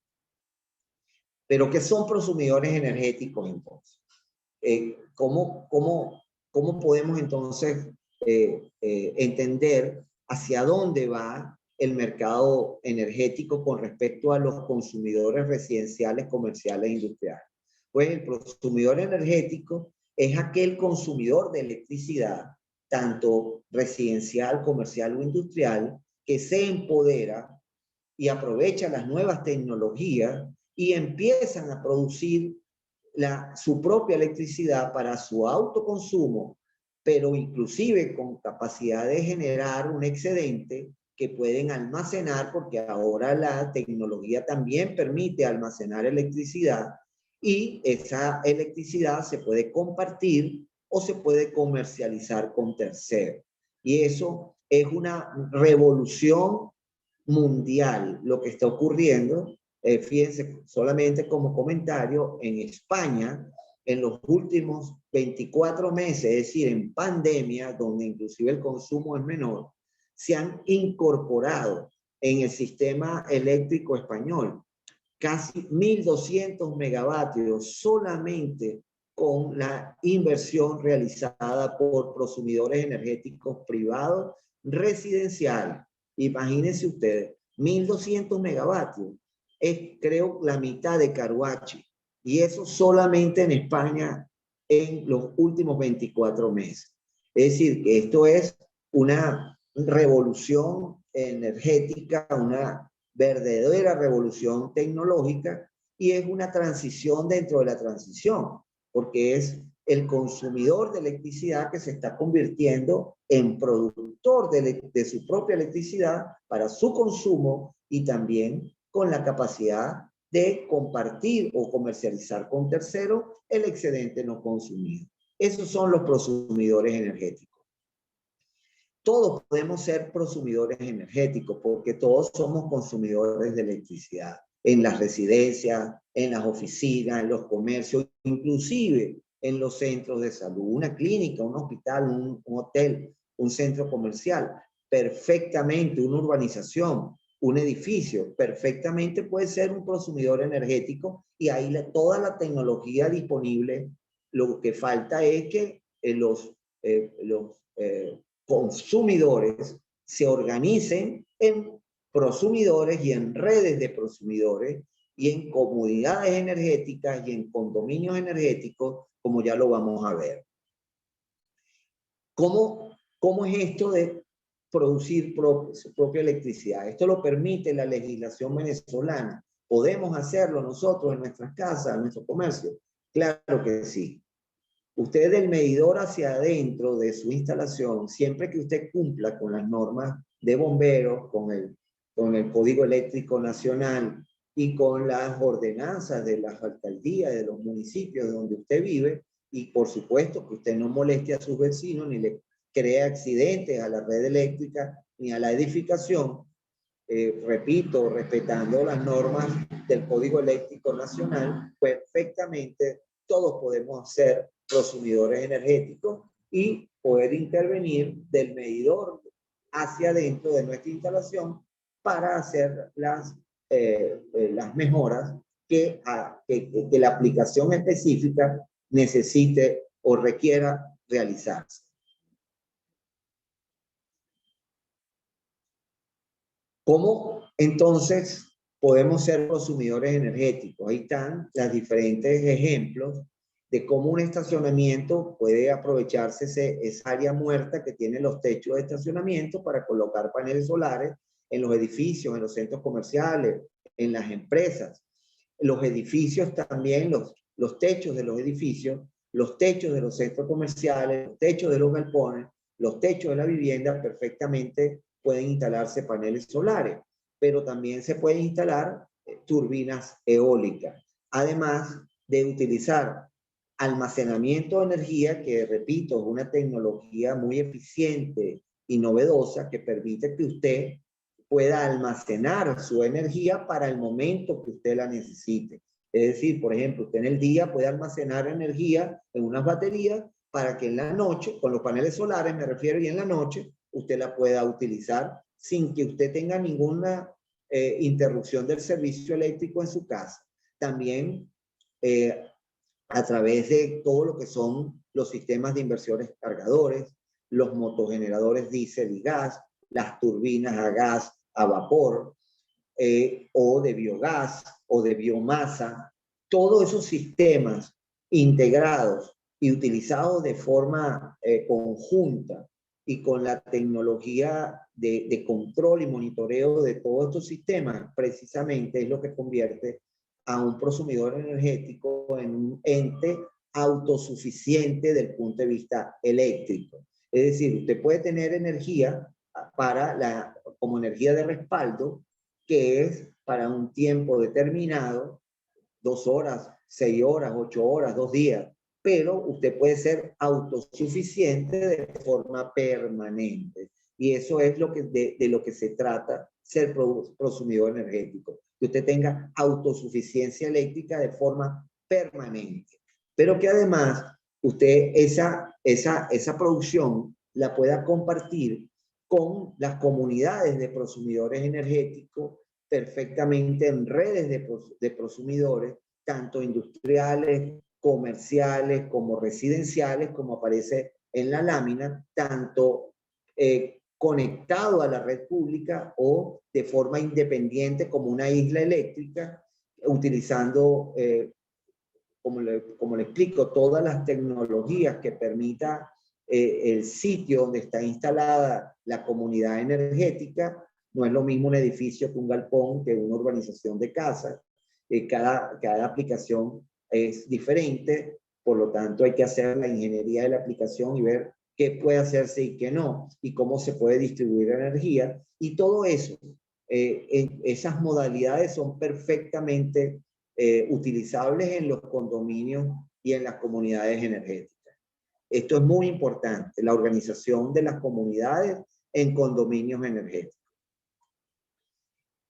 Pero ¿qué son prosumidores energéticos entonces? ¿Cómo podemos entonces entender hacia dónde va el mercado energético con respecto a los consumidores residenciales, comerciales e industriales? Pues el prosumidor energético es aquel consumidor de electricidad, tanto residencial, comercial o industrial, que se empodera y aprovecha las nuevas tecnologías y empiezan a producir su propia electricidad para su autoconsumo, pero inclusive con capacidad de generar un excedente que pueden almacenar, porque ahora la tecnología también permite almacenar electricidad, y esa electricidad se puede compartir o se puede comercializar con terceros. Y eso es una revolución mundial lo que está ocurriendo. Fíjense, solamente como comentario, en España, en los últimos 24 meses, es decir, en pandemia, donde inclusive el consumo es menor, se han incorporado en el sistema eléctrico español casi 1.200 megavatios solamente con la inversión realizada por prosumidores energéticos privados residenciales. Imagínense ustedes, 1.200 megavatios. Es, creo, la mitad de Caruachi. Y eso solamente en España en los últimos 24 meses. Es decir, que esto es una revolución energética, una verdadera revolución tecnológica, y es una transición dentro de la transición, porque es el consumidor de electricidad que se está convirtiendo en productor de su propia electricidad para su consumo, y también con la capacidad de compartir o comercializar con terceros el excedente no consumido. Esos son los prosumidores energéticos. Todos podemos ser prosumidores energéticos porque todos somos consumidores de electricidad en las residencias, en las oficinas, en los comercios, inclusive en los centros de salud. Una clínica, un hospital, un hotel, un centro comercial, perfectamente, una urbanización, un edificio, perfectamente puede ser un prosumidor energético, y ahí toda la tecnología disponible. Lo que falta es que los consumidores se organicen en prosumidores y en redes de prosumidores y en comunidades energéticas y en condominios energéticos, como ya lo vamos a ver. ¿Cómo es esto de producir su propia electricidad? Esto lo permite la legislación venezolana. ¿Podemos hacerlo nosotros en nuestras casas, en nuestro comercio? Claro que sí. Usted, del medidor hacia adentro de su instalación, siempre que usted cumpla con las normas de bomberos, con el Código Eléctrico Nacional y con las ordenanzas de las alcaldías, de los municipios donde usted vive, y por supuesto que usted no moleste a sus vecinos ni le crea accidentes a la red eléctrica ni a la edificación, repito, respetando las normas del Código Eléctrico Nacional, perfectamente todos podemos ser prosumidores energéticos y poder intervenir del medidor hacia adentro de nuestra instalación para hacer las mejoras que la aplicación específica necesite o requiera realizarse. ¿Cómo entonces podemos ser consumidores energéticos? Ahí están los diferentes ejemplos de cómo un estacionamiento puede aprovecharse esa área muerta que tienen los techos de estacionamiento para colocar paneles solares en los edificios, en los centros comerciales, en las empresas. Los edificios también, los techos de los edificios, los techos de los centros comerciales, los techos de los galpones, los techos de la vivienda perfectamente pueden instalarse paneles solares, pero también se pueden instalar turbinas eólicas. Además de utilizar almacenamiento de energía, que repito, es una tecnología muy eficiente y novedosa que permite que usted pueda almacenar su energía para el momento que usted la necesite. Es decir, por ejemplo, usted en el día puede almacenar energía en unas baterías para que en la noche, con los paneles solares me refiero, y en la noche usted la pueda utilizar sin que usted tenga ninguna interrupción del servicio eléctrico en su casa. También a través de todo lo que son los sistemas de inversores cargadores, los motogeneradores diésel y gas, las turbinas a gas, a vapor, o de biogás, o de biomasa, todos esos sistemas integrados y utilizados de forma conjunta y con la tecnología de control y monitoreo de todos estos sistemas, precisamente es lo que convierte a un prosumidor energético en un ente autosuficiente desde el punto de vista eléctrico. Es decir, usted puede tener energía como energía de respaldo, que es para un tiempo determinado, 2 horas, 6 horas, 8 horas, 2 días, pero usted puede ser autosuficiente de forma permanente. Y eso es de lo que se trata ser prosumidor energético, que usted tenga autosuficiencia eléctrica de forma permanente, pero que además usted esa producción la pueda compartir con las comunidades de prosumidores energéticos perfectamente en redes de prosumidores, tanto industriales, comerciales, como residenciales, como aparece en la lámina, tanto conectado a la red pública o de forma independiente como una isla eléctrica, utilizando, como le explico, todas las tecnologías que permita el sitio donde está instalada la comunidad energética. No es lo mismo un edificio que un galpón, que una urbanización de casas. Cada aplicación es diferente, por lo tanto hay que hacer la ingeniería de la aplicación y ver qué puede hacerse y qué no, y cómo se puede distribuir energía, y todo eso, esas modalidades son perfectamente utilizables en los condominios y en las comunidades energéticas. Esto es muy importante, la organización de las comunidades en condominios energéticos.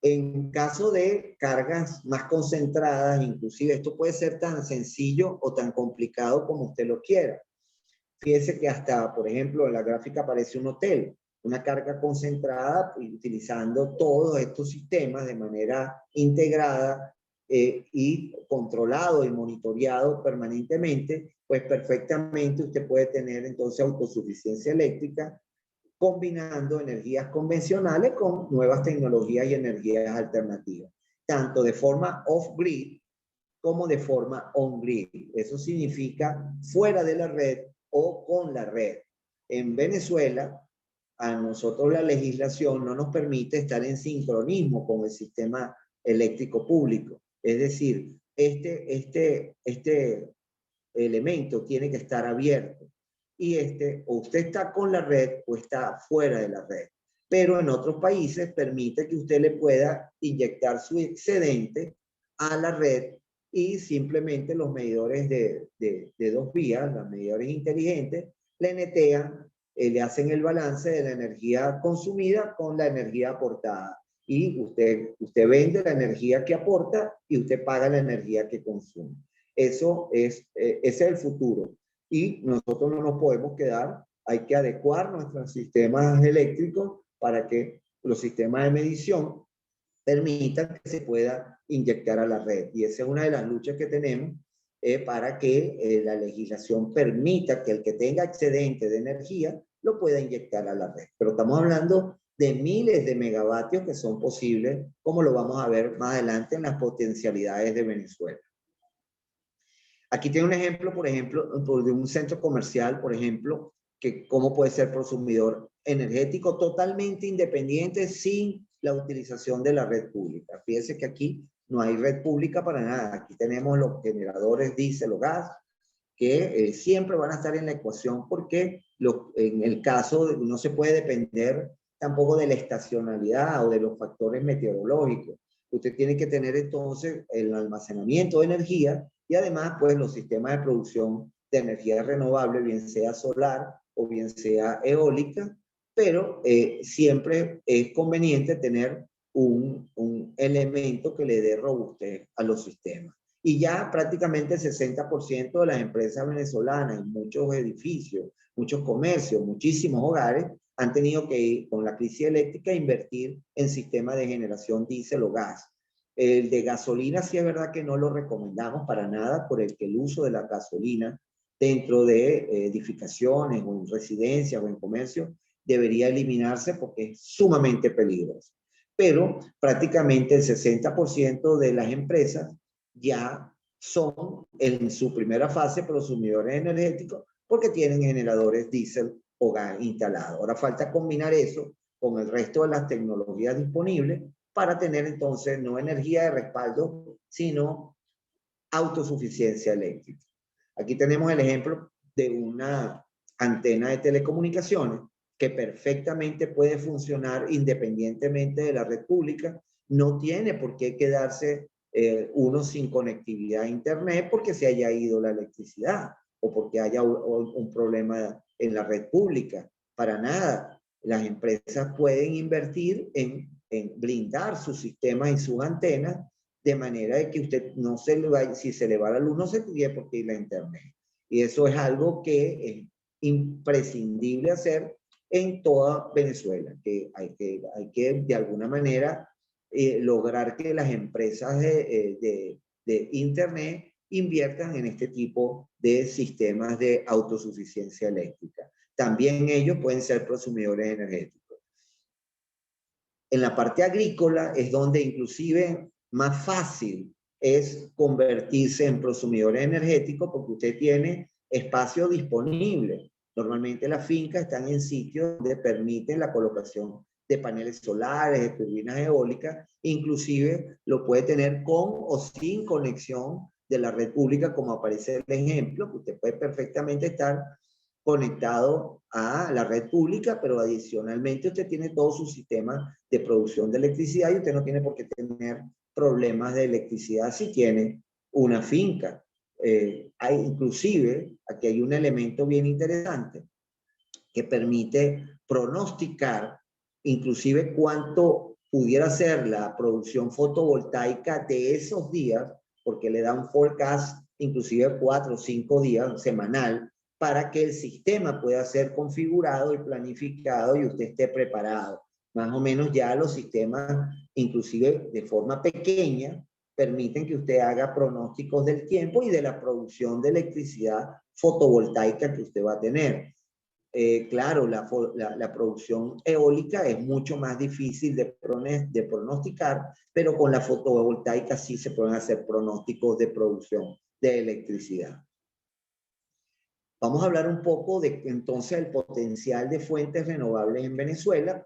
En caso de cargas más concentradas, inclusive esto puede ser tan sencillo o tan complicado como usted lo quiera. Fíjese que hasta, por ejemplo, en la gráfica aparece un hotel, una carga concentrada, utilizando todos estos sistemas de manera integrada y controlado y monitoreado permanentemente, pues perfectamente usted puede tener entonces autosuficiencia eléctrica, combinando energías convencionales con nuevas tecnologías y energías alternativas, tanto de forma off-grid como de forma on-grid. Eso significa fuera de la red o con la red. En Venezuela, a nosotros la legislación no nos permite estar en sincronismo con el sistema eléctrico público. Es decir, este elemento tiene que estar abierto. Y o usted está con la red o está fuera de la red. Pero en otros países permite que usted le pueda inyectar su excedente a la red y simplemente los medidores de 2 vías, los medidores inteligentes, le netean, le hacen el balance de la energía consumida con la energía aportada. Y usted vende la energía que aporta y usted paga la energía que consume. Ese es el futuro. Y nosotros no nos podemos quedar, hay que adecuar nuestros sistemas eléctricos para que los sistemas de medición permitan que se pueda inyectar a la red. Y esa es una de las luchas que tenemos para que la legislación permita que el que tenga excedente de energía lo pueda inyectar a la red. Pero estamos hablando de miles de megavatios que son posibles, como lo vamos a ver más adelante en las potencialidades de Venezuela. Aquí tiene un ejemplo, por ejemplo, de un centro comercial, por ejemplo, que cómo puede ser consumidor energético totalmente independiente sin la utilización de la red pública. Fíjense que aquí no hay red pública para nada. Aquí tenemos los generadores diésel o gas, que siempre van a estar en la ecuación porque en el caso no se puede depender tampoco de la estacionalidad o de los factores meteorológicos. Usted tiene que tener entonces el almacenamiento de energía y además pues los sistemas de producción de energía renovable, bien sea solar o bien sea eólica, pero siempre es conveniente tener un elemento que le dé robustez a los sistemas. Y ya prácticamente el 60% de las empresas venezolanas, en muchos edificios, muchos comercios, muchísimos hogares, han tenido que ir con la crisis eléctrica a invertir en sistemas de generación diésel o gas. El de gasolina sí es verdad que no lo recomendamos para nada, por el que el uso de la gasolina dentro de edificaciones o en residencias o en comercio debería eliminarse porque es sumamente peligroso. Pero prácticamente el 60% de las empresas ya son en su primera fase prosumidores energéticos porque tienen generadores diésel o gas instalados. Ahora falta combinar eso con el resto de las tecnologías disponibles para tener entonces no energía de respaldo, sino autosuficiencia eléctrica. Aquí tenemos el ejemplo de una antena de telecomunicaciones que perfectamente puede funcionar independientemente de la red pública. No tiene por qué quedarse uno sin conectividad a internet porque se haya ido la electricidad o porque haya un problema en la red pública. Para nada. Las empresas pueden invertir en blindar sus sistemas y sus antenas de manera de que usted no se le vaya, si se le va la luz, no se tiene por qué ir a internet. Y eso es algo que es imprescindible hacer en toda Venezuela, que hay que de alguna manera lograr que las empresas de internet inviertan en este tipo de sistemas de autosuficiencia eléctrica. También ellos pueden ser prosumidores energéticos. En la parte agrícola es donde inclusive más fácil es convertirse en prosumidor energético porque usted tiene espacio disponible. Normalmente las fincas están en sitios donde permiten la colocación de paneles solares, de turbinas eólicas, inclusive lo puede tener con o sin conexión de la red pública, como aparece el ejemplo, que usted puede perfectamente estar conectado a la red pública, pero adicionalmente usted tiene todo su sistema de producción de electricidad y usted no tiene por qué tener problemas de electricidad si tiene una finca. Inclusive, aquí hay un elemento bien interesante que permite pronosticar inclusive cuánto pudiera ser la producción fotovoltaica de esos días, porque le da un forecast inclusive 4 o 5 días semanal, para que el sistema pueda ser configurado y planificado y usted esté preparado. Más o menos ya los sistemas, inclusive de forma pequeña, permiten que usted haga pronósticos del tiempo y de la producción de electricidad fotovoltaica que usted va a tener. Claro, la producción eólica es mucho más difícil de pronosticar, pero con la fotovoltaica sí se pueden hacer pronósticos de producción de electricidad. Vamos a hablar un poco de entonces el potencial de fuentes renovables en Venezuela,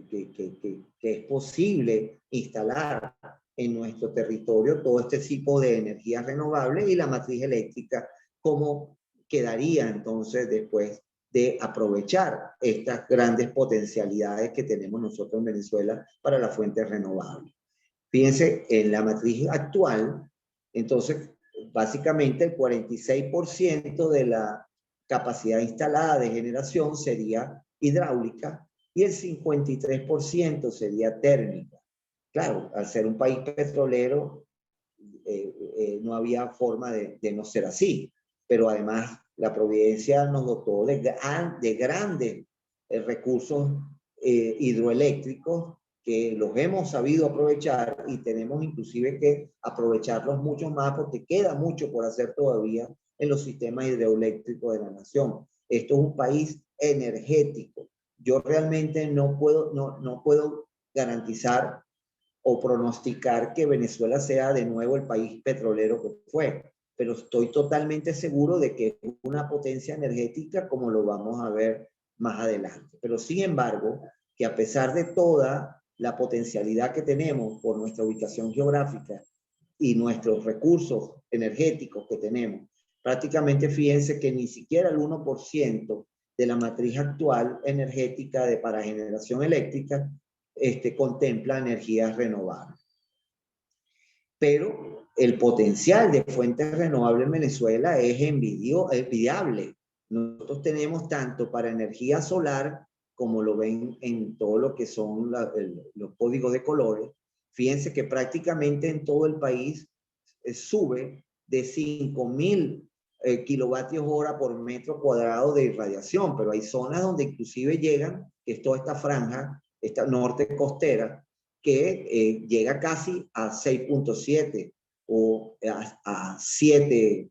que es posible instalar en nuestro territorio todo este tipo de energías renovables y la matriz eléctrica, cómo quedaría entonces después de aprovechar estas grandes potencialidades que tenemos nosotros en Venezuela para las fuentes renovables. Fíjense, en la matriz actual, entonces, básicamente el 46% de la capacidad instalada de generación sería hidráulica y el 53% sería térmica. Claro, al ser un país petrolero, no había forma de no ser así, pero además la Providencia nos dotó de grandes recursos hidroeléctricos que los hemos sabido aprovechar y tenemos inclusive que aprovecharlos mucho más porque queda mucho por hacer todavía en los sistemas hidroeléctricos de la nación. Esto es un país energético. Yo realmente no puedo garantizar o pronosticar que Venezuela sea de nuevo el país petrolero que fue. pero estoy totalmente seguro de que es una potencia energética como lo vamos a ver más adelante. Pero sin embargo, que a pesar de toda la potencialidad que tenemos por nuestra ubicación geográfica y nuestros recursos energéticos que tenemos, prácticamente fíjense que ni siquiera el 1% de la matriz actual energética para generación eléctrica contempla energías renovables. Pero el potencial de fuentes renovables en Venezuela es envidiable. Nosotros tenemos tanto para energía solar, como lo ven en todo lo que son los códigos de colores. Fíjense que prácticamente en todo el país sube de 5.000 kilovatios hora por metro cuadrado de irradiación, pero hay zonas donde inclusive llegan, que es toda esta franja, esta norte costera, que llega casi a 6.7 o a 7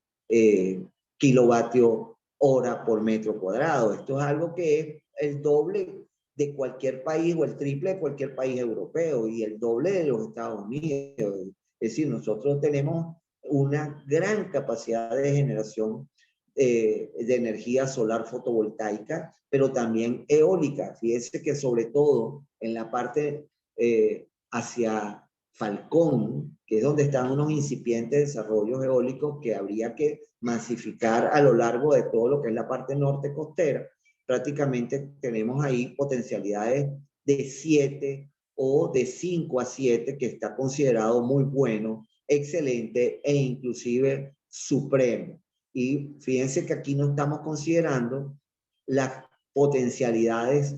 kilovatios hora por metro cuadrado. Esto es algo que es el doble de cualquier país o el triple de cualquier país europeo y el doble de los Estados Unidos. Es decir, nosotros tenemos una gran capacidad de generación de energía solar fotovoltaica, pero también eólica. Fíjense que sobre todo en la parte hacia Falcón, que es donde están unos incipientes desarrollos eólicos que habría que masificar a lo largo de todo lo que es la parte norte costera, prácticamente tenemos ahí potencialidades de 7 o de 5 a 7, que está considerado muy bueno, excelente e inclusive supremo. Y fíjense que aquí no estamos considerando las potencialidades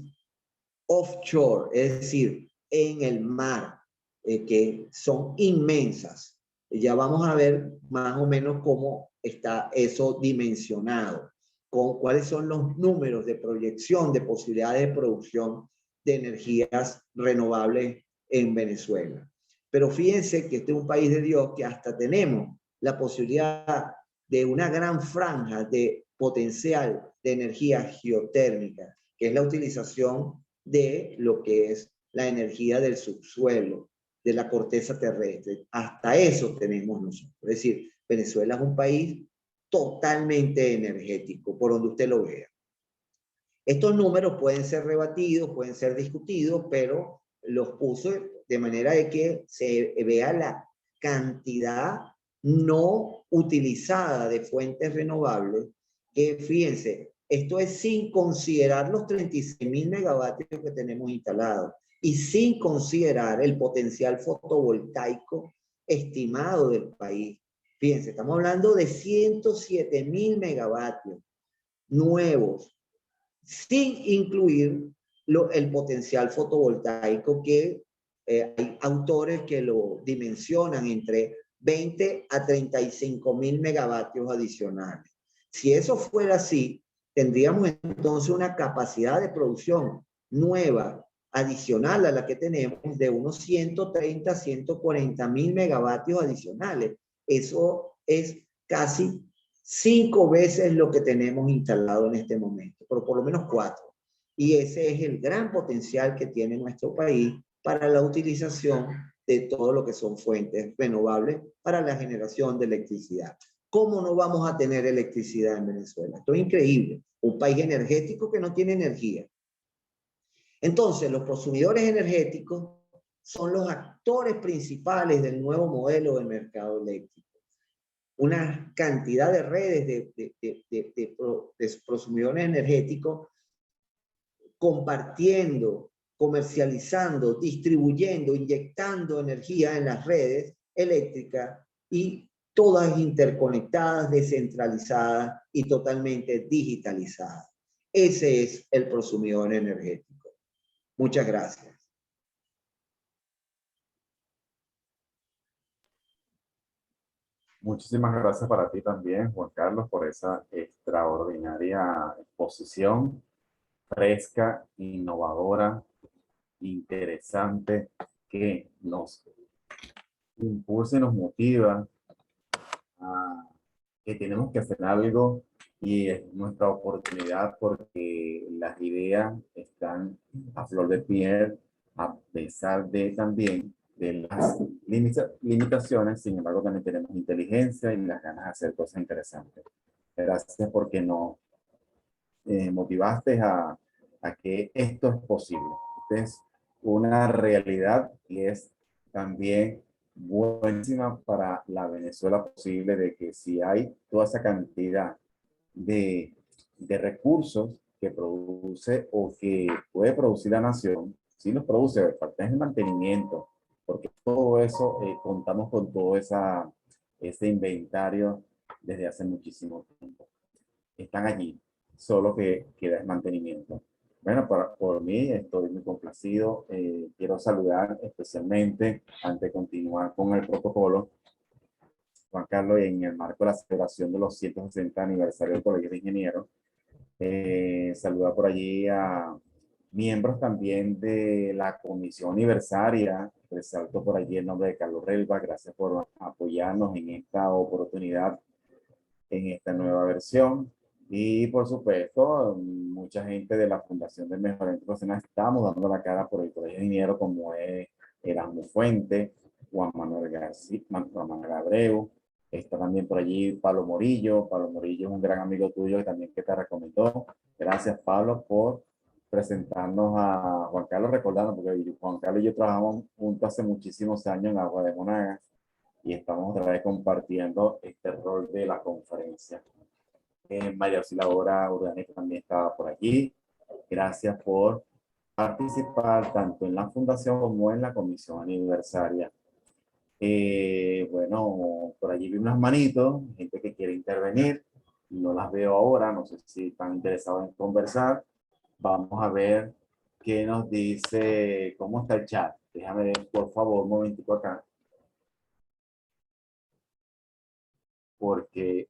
offshore, es decir, en el mar, que son inmensas. Ya vamos a ver más o menos cómo está eso dimensionado, con cuáles son los números de proyección de posibilidades de producción de energías renovables en Venezuela. Pero fíjense que este es un país de Dios que hasta tenemos la posibilidad de una gran franja de potencial de energía geotérmica, que es la utilización de lo que es la energía del subsuelo, de la corteza terrestre. Hasta eso tenemos nosotros. Es decir, Venezuela es un país totalmente energético, por donde usted lo vea. Estos números pueden ser rebatidos, pueden ser discutidos, pero los puse de manera de que se vea la cantidad no utilizada de fuentes renovables, que fíjense, esto es sin considerar los 36.000 megavatios que tenemos instalados y sin considerar el potencial fotovoltaico estimado del país. Fíjense, estamos hablando de 107.000 megavatios nuevos, sin incluir el potencial fotovoltaico que hay autores que lo dimensionan entre 20 a 35.000 megavatios adicionales. Si eso fuera así, tendríamos entonces una capacidad de producción nueva, adicional a la que tenemos, de unos 130, 140.000 megavatios adicionales. Eso es casi 5 veces lo que tenemos instalado en este momento, pero por lo menos 4. Y ese es el gran potencial que tiene nuestro país para la utilización de todo lo que son fuentes renovables para la generación de electricidad. ¿Cómo no vamos a tener electricidad en Venezuela? Esto es increíble. Un país energético que no tiene energía. Entonces, los consumidores energéticos son los actores principales del nuevo modelo del mercado eléctrico. Una cantidad de redes de prosumidores energéticos compartiendo, comercializando, distribuyendo, inyectando energía en las redes eléctricas y todas interconectadas, descentralizadas y totalmente digitalizadas. Ese es el prosumidor energético. Muchas gracias. Muchísimas gracias para ti también, Juan Carlos, por esa extraordinaria exposición, fresca, innovadora, interesante, que nos impulsa y nos motiva a que tenemos que hacer algo y es nuestra oportunidad porque las ideas están a flor de piel, a pesar de también de las limitaciones, sin embargo también tenemos inteligencia y las ganas de hacer cosas interesantes. Gracias porque nos motivaste a que esto es posible. Esto es una realidad y es también buenísima para la Venezuela posible, de que si hay toda esa cantidad de recursos que produce o que puede producir la nación, si los produce, falta es el mantenimiento, porque todo eso, contamos con todo ese inventario desde hace muchísimo tiempo. Están allí, solo que queda el mantenimiento. Bueno, por mí estoy muy complacido. Quiero saludar especialmente, antes de continuar con el protocolo, Juan Carlos, en el marco de la celebración de los 160 aniversario del Colegio de Ingenieros. Saludar por allí a miembros también de la comisión aniversaria. Resalto por allí el nombre de Carlos Relva. Gracias por apoyarnos en esta oportunidad, en esta nueva versión. Y por supuesto, mucha gente de la Fundación del Mejoramiento Profesional estamos dando la cara por el Colegio de Ingenieros, como es Erasmo Fuente, Juan Manuel García, Juan Manuel Abreu. Está también por allí Pablo Morillo. Pablo Morillo es un gran amigo tuyo que también te recomendó. Gracias, Pablo, por presentarnos a Juan Carlos, recordando, porque Juan Carlos y yo trabajamos juntos hace muchísimos años en Agua de Monagas y estamos otra vez compartiendo este rol de la conferencia. María Auxiliadora Urdaneta también estaba por allí. Gracias por participar tanto en la fundación como en la comisión aniversaria. Bueno, por allí vi unas manitos, gente que quiere intervenir. No las veo ahora, no sé si están interesados en conversar. Vamos a ver qué nos dice, cómo está el chat. Déjame ver, por favor, un momentico acá. Porque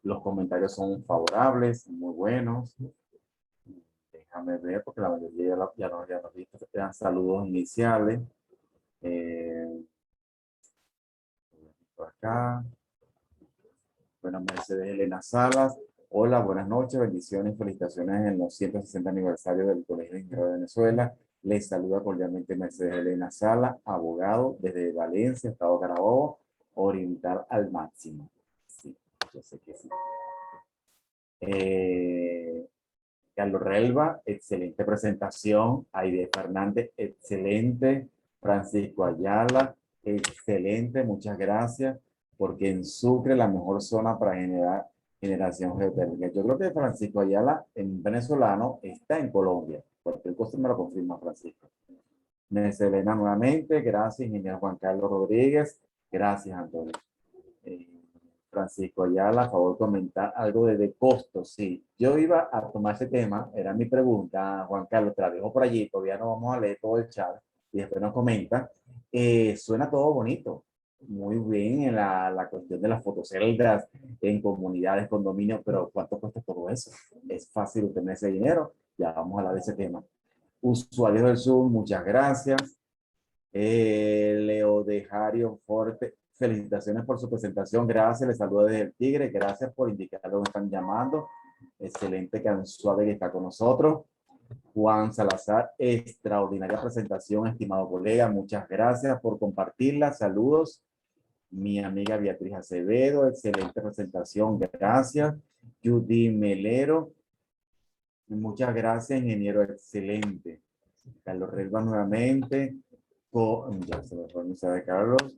los comentarios son favorables, muy buenos. Déjame ver, porque la mayoría ya nos visto, eran saludos iniciales. Por acá. Bueno, Mercedes Elena Salas. Hola, buenas noches, bendiciones, felicitaciones en los 160 aniversario del Colegio de Ingenieros de Venezuela. Les saluda cordialmente Mercedes Elena Salas, abogado desde Valencia, Estado Carabobo, orientar al máximo. Sí, yo sé que sí. Carlos Relva, excelente presentación. Aide Fernández, excelente. Francisco Ayala, excelente, muchas gracias, porque en Sucre la mejor zona para generar generación geotérmica. Yo creo que Francisco Ayala, en venezolano, está en Colombia. Cualquier cosa me lo confirma Francisco. Selena nuevamente, gracias, ingeniero Juan Carlos Rodríguez. Gracias, Antonio. Francisco Ayala, a favor comentar algo de costos. Sí, yo iba a tomar ese tema, era mi pregunta, Juan Carlos, te la dejo por allí, todavía no vamos a leer todo el chat y después nos comenta. Suena todo bonito, muy bien en la cuestión de las fotoceldas en comunidades, condominios, pero ¿cuánto cuesta todo eso? Es fácil obtener ese dinero, ya vamos a hablar de ese tema. Usuarios del Zoom, muchas gracias. Leo de Jario Forte, felicitaciones por su presentación, gracias, les saludo desde el Tigre, gracias por indicar dónde están llamando, excelente, que suave que está con nosotros. Juan Salazar, extraordinaria presentación, estimado colega, muchas gracias por compartirla, saludos. Mi amiga Beatriz Acevedo, excelente presentación, gracias. Judy Melero, muchas gracias, ingeniero, excelente. Carlos Relva nuevamente. Ya se me fue mi de Carlos.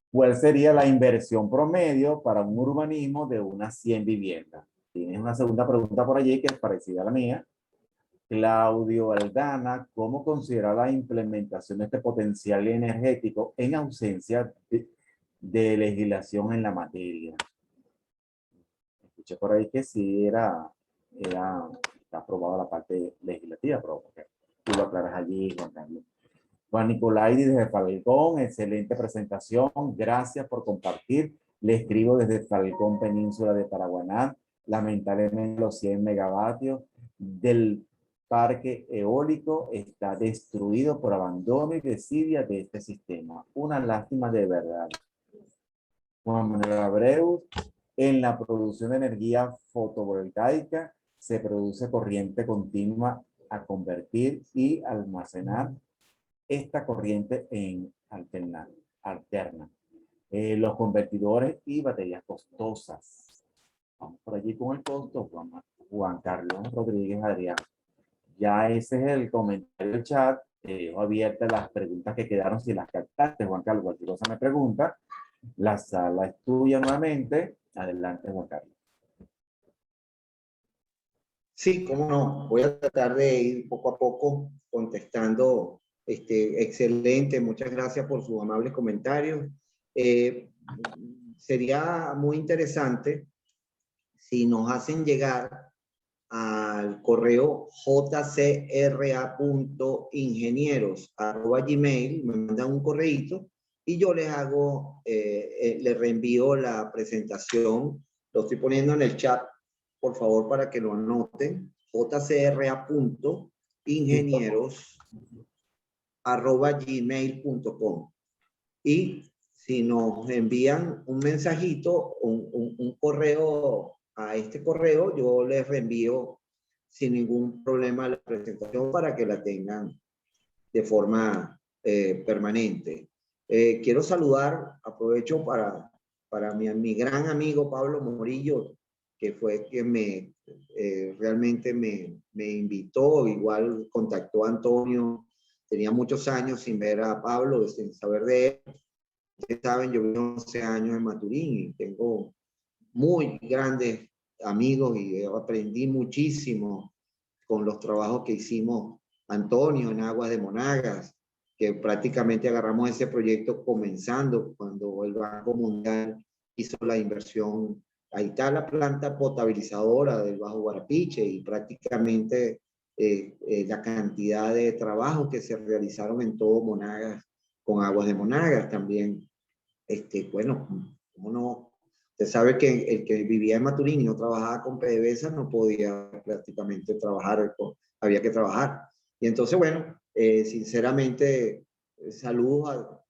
¿Cuál sería la inversión promedio para un urbanismo de unas 100 viviendas? Tienes una segunda pregunta por allí que es parecida a la mía. Claudio Aldana, ¿cómo considera la implementación de este potencial energético en ausencia de legislación en la materia? Escuché por ahí que sí está aprobada la parte legislativa, pero tú lo aclaras allí, Juan Carlos. Juan Nicolaidi desde Falcón, excelente presentación, gracias por compartir. Le escribo desde Falcón, Península de Paraguaná. Lamentablemente los 100 megavatios del parque eólico está destruido por abandono y desidia de este sistema. Una lástima de verdad. Juan Manuel Abreu, en la producción de energía fotovoltaica se produce corriente continua a convertir y almacenar esta corriente alterna. Los convertidores y baterías costosas. Vamos por allí con el costo. Juan Carlos Rodríguez Adrián. Ya ese es el comentario del chat. Abiertas las preguntas que quedaron, si las captaste, Juan Carlos, cualquier cosa me pregunta. La sala es tuya nuevamente. Adelante, Juan Carlos. Sí, cómo no. Voy a tratar de ir poco a poco contestando. Excelente, muchas gracias por sus amables comentarios. Sería muy interesante si nos hacen llegar al correo jcra.ingenieros@gmail, me mandan un correíto y yo les hago, les reenvío la presentación. Lo estoy poniendo en el chat, por favor, para que lo anoten. jcra.ingenieros@gmail.com. Y si nos envían un mensajito, un correo a este correo, yo les reenvío sin ningún problema la presentación para que la tengan de forma permanente. Quiero saludar, aprovecho para mi gran amigo Pablo Morillo, que fue quien realmente me invitó, igual contactó a Antonio. Tenía muchos años sin ver a Pablo, sin saber de él. Ustedes saben, yo vivo 11 años en Maturín y tengo muy grandes amigos y aprendí muchísimo con los trabajos que hicimos Antonio en Aguas de Monagas, que prácticamente agarramos ese proyecto comenzando cuando el Banco Mundial hizo la inversión. Ahí está la planta potabilizadora del Bajo Guarapiche y prácticamente la cantidad de trabajos que se realizaron en todo Monagas con Aguas de Monagas también. Bueno, ¿cómo no? Usted sabe que el que vivía en Maturín y no trabajaba con PDVSA no podía prácticamente trabajar, había que trabajar. Y entonces, bueno, sinceramente, saludos a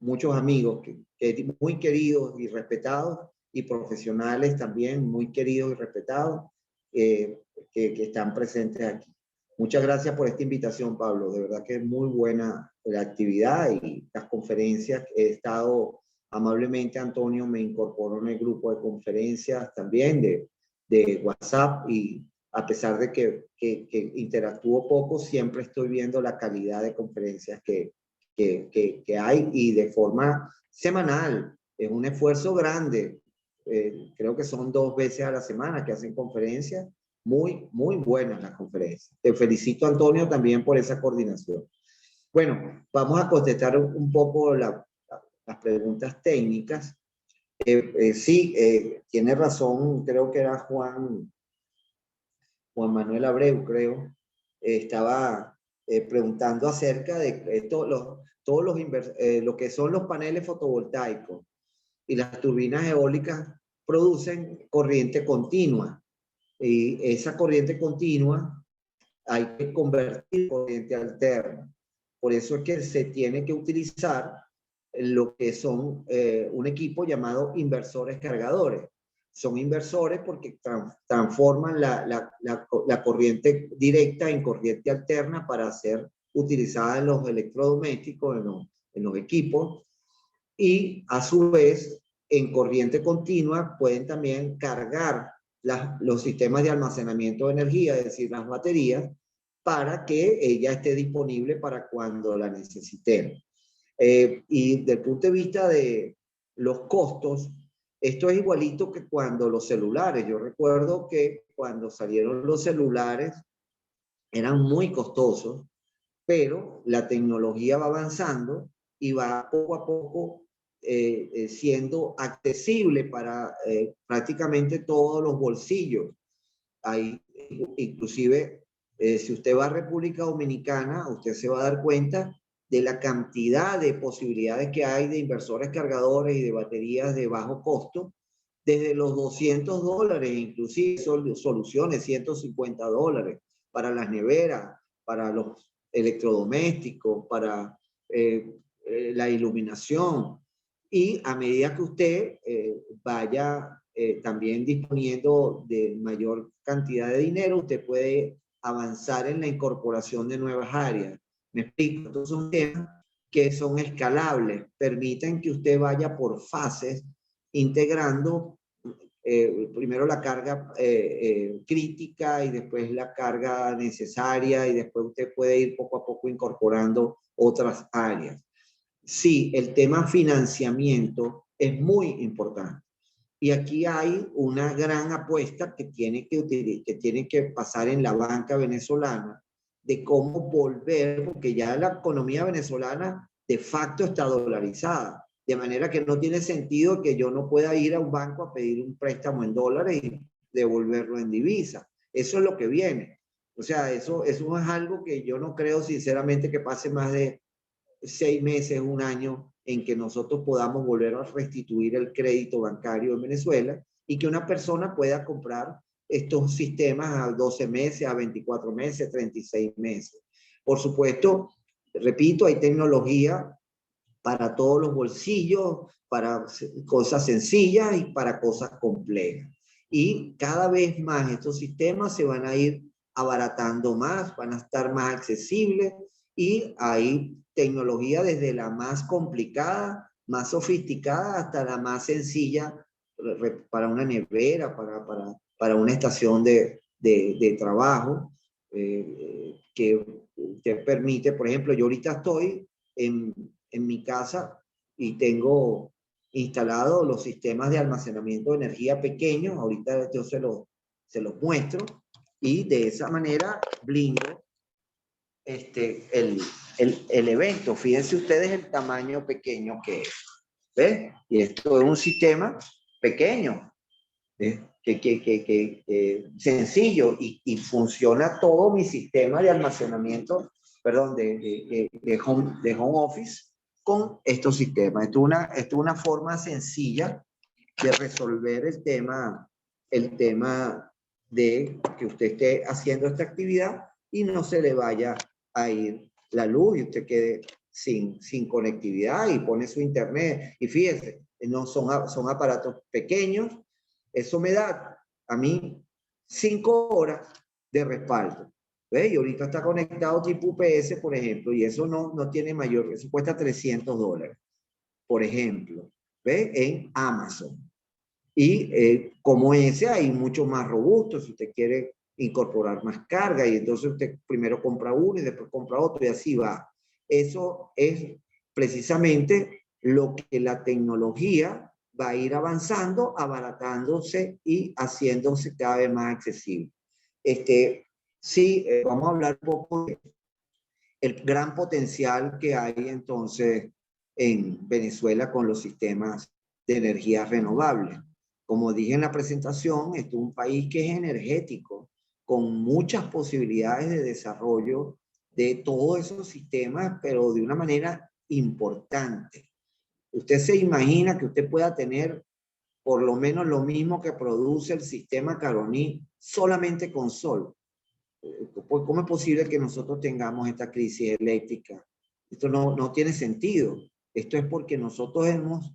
muchos amigos muy queridos y respetados, y profesionales también muy queridos y respetados, que están presentes aquí. Muchas gracias por esta invitación, Pablo. De verdad que es muy buena la actividad y las conferencias. He estado amablemente, Antonio me incorporó en el grupo de conferencias también de WhatsApp, y a pesar de que interactúo poco, siempre estoy viendo la calidad de conferencias que hay, y de forma semanal. Es un esfuerzo grande. Creo que son 2 veces a la semana que hacen conferencias. Muy, muy buenas las conferencias. Te felicito, Antonio, también por esa coordinación. Bueno, vamos a contestar un poco las preguntas técnicas. Sí, tiene razón, creo que era Juan Manuel Abreu, creo, estaba preguntando acerca de todos lo que son los paneles fotovoltaicos y las turbinas eólicas producen corriente continua, y esa corriente continua hay que convertir en corriente alterna. Por eso es que se tiene que utilizar lo que son un equipo llamado inversores cargadores. Son inversores porque transforman la corriente directa en corriente alterna para ser utilizada en los electrodomésticos, en los equipos, y a su vez en corriente continua pueden también cargar los sistemas de almacenamiento de energía, es decir, las baterías, para que ella esté disponible para cuando la necesitemos. Y desde el punto de vista de los costos, esto es igualito que cuando los celulares. Yo recuerdo que cuando salieron los celulares eran muy costosos, pero la tecnología va avanzando y va poco a poco siendo accesible para prácticamente todos los bolsillos. Hay, inclusive, si usted va a República Dominicana, usted se va a dar cuenta de la cantidad de posibilidades que hay de inversores cargadores y de baterías de bajo costo, desde los $200, inclusive soluciones $150 para las neveras, para los electrodomésticos, para la iluminación. Y a medida que usted vaya también disponiendo de mayor cantidad de dinero, usted puede avanzar en la incorporación de nuevas áreas. Me explico. Entonces son temas que son escalables, permiten que usted vaya por fases integrando primero la carga crítica y después la carga necesaria y después usted puede ir poco a poco incorporando otras áreas. Sí, el tema financiamiento es muy importante. Y aquí hay una gran apuesta que tiene que pasar en la banca venezolana de cómo volver, porque ya la economía venezolana de facto está dolarizada, de manera que no tiene sentido que yo no pueda ir a un banco a pedir un préstamo en dólares y devolverlo en divisa. Eso es lo que viene. O sea, eso es algo que yo no creo sinceramente que pase más de 6 meses, un año, en que nosotros podamos volver a restituir el crédito bancario en Venezuela y que una persona pueda comprar estos sistemas a 12 meses, a 24 meses, 36 meses. Por supuesto, repito, hay tecnología para todos los bolsillos, para cosas sencillas y para cosas complejas. Y cada vez más estos sistemas se van a ir abaratando más, van a estar más accesibles y hay tecnología desde la más complicada, más sofisticada, hasta la más sencilla para una nevera, para una estación de trabajo, que permite, por ejemplo, yo ahorita estoy en mi casa y tengo instalado los sistemas de almacenamiento de energía pequeños. Ahorita yo se los muestro y de esa manera blindo el evento. Fíjense ustedes el tamaño pequeño que es. ¿Ves? Y esto es un sistema pequeño, sencillo y funciona todo mi sistema de almacenamiento, perdón, de home office con estos sistemas. Esto es una forma sencilla de resolver el tema de que usted esté haciendo esta actividad y no se le vaya a ir la luz y usted quede sin conectividad y pone su internet. Y fíjense, no son aparatos pequeños. Eso me da a mí 5 horas de respaldo. ¿Ve? Y ahorita está conectado tipo UPS, por ejemplo, y eso no tiene mayor, eso cuesta $300, por ejemplo, ¿ve? En Amazon. Y como ese hay mucho más robusto, si usted quiere incorporar más carga, y entonces usted primero compra uno y después compra otro y así va. Eso es precisamente lo que la tecnología va a ir avanzando, abaratándose y haciéndose cada vez más accesible. Sí, vamos a hablar un poco del gran potencial que hay entonces en Venezuela con los sistemas de energía renovable. Como dije en la presentación, este es un país que es energético, con muchas posibilidades de desarrollo de todos esos sistemas, pero de una manera importante. Usted se imagina que usted pueda tener por lo menos lo mismo que produce el sistema Caroní solamente con sol. ¿Cómo es posible que nosotros tengamos esta crisis eléctrica? Esto no tiene sentido. Esto es porque nosotros hemos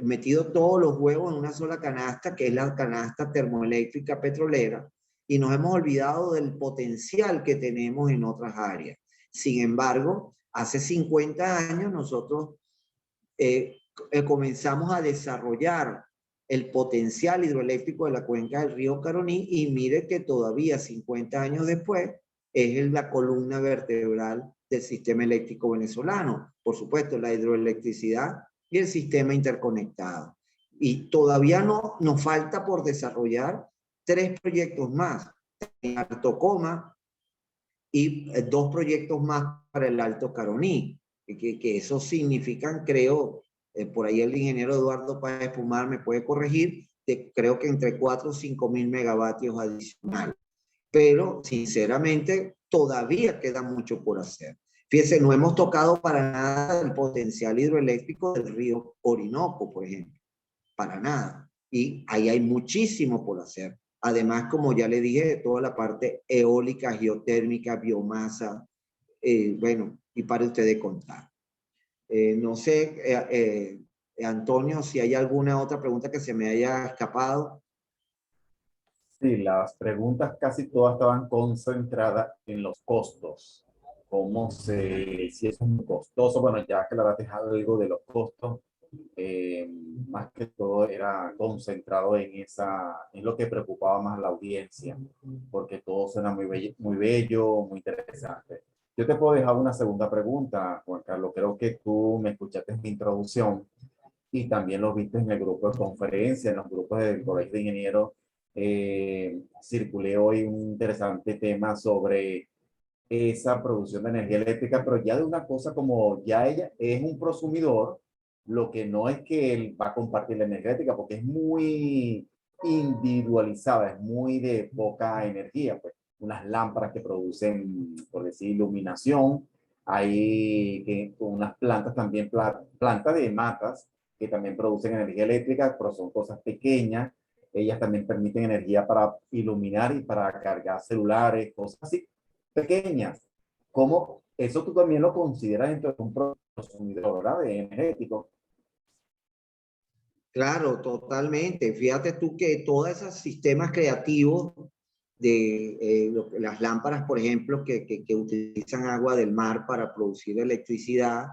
metido todos los huevos en una sola canasta, que es la canasta termoeléctrica petrolera, y nos hemos olvidado del potencial que tenemos en otras áreas. Sin embargo, hace 50 años nosotros comenzamos a desarrollar el potencial hidroeléctrico de la cuenca del río Caroní y mire que todavía 50 años después es la columna vertebral del sistema eléctrico venezolano. Por supuesto, la hidroelectricidad y el sistema interconectado. Y todavía nos falta por desarrollar 3 proyectos más en Alto Coma y 2 proyectos más para el Alto Caroní, que eso significan, creo, por ahí el ingeniero Eduardo Páez Pumar me puede corregir, creo que entre 4 o 5 mil megavatios adicionales. Pero, sinceramente, todavía queda mucho por hacer. Fíjense, no hemos tocado para nada el potencial hidroeléctrico del río Orinoco, por ejemplo. Para nada. Y ahí hay muchísimo por hacer. Además, como ya le dije, de toda la parte eólica, geotérmica, biomasa, bueno, y para ustedes contar. No sé, Antonio, si hay alguna otra pregunta que se me haya escapado. Sí, las preguntas casi todas estaban concentradas en los costos. si eso es muy costoso. Bueno, ya aclaraste algo de los costos. Más que todo era concentrado en lo que preocupaba más a la audiencia, porque todo suena muy bello, muy interesante. Yo te puedo dejar una segunda pregunta, Juan Carlos. Creo que tú me escuchaste en mi introducción y también lo viste en el grupo de conferencia, en los grupos del Colegio de Ingenieros. Circulé hoy un interesante tema sobre esa producción de energía eléctrica, pero ya de una cosa como ya ella es un prosumidor, lo que no es que él va a compartir la energética, porque es muy individualizada, es muy de poca energía, pues unas lámparas que producen, por decir, iluminación, hay que, unas plantas también, plantas de matas, que también producen energía eléctrica, pero son cosas pequeñas, ellas también permiten energía para iluminar y para cargar celulares, cosas así pequeñas. ¿Cómo eso tú también lo consideras dentro de un consumidor, ¿verdad? De energético. Claro, totalmente. Fíjate tú que todos esos sistemas creativos de las lámparas, por ejemplo, que utilizan agua del mar para producir electricidad,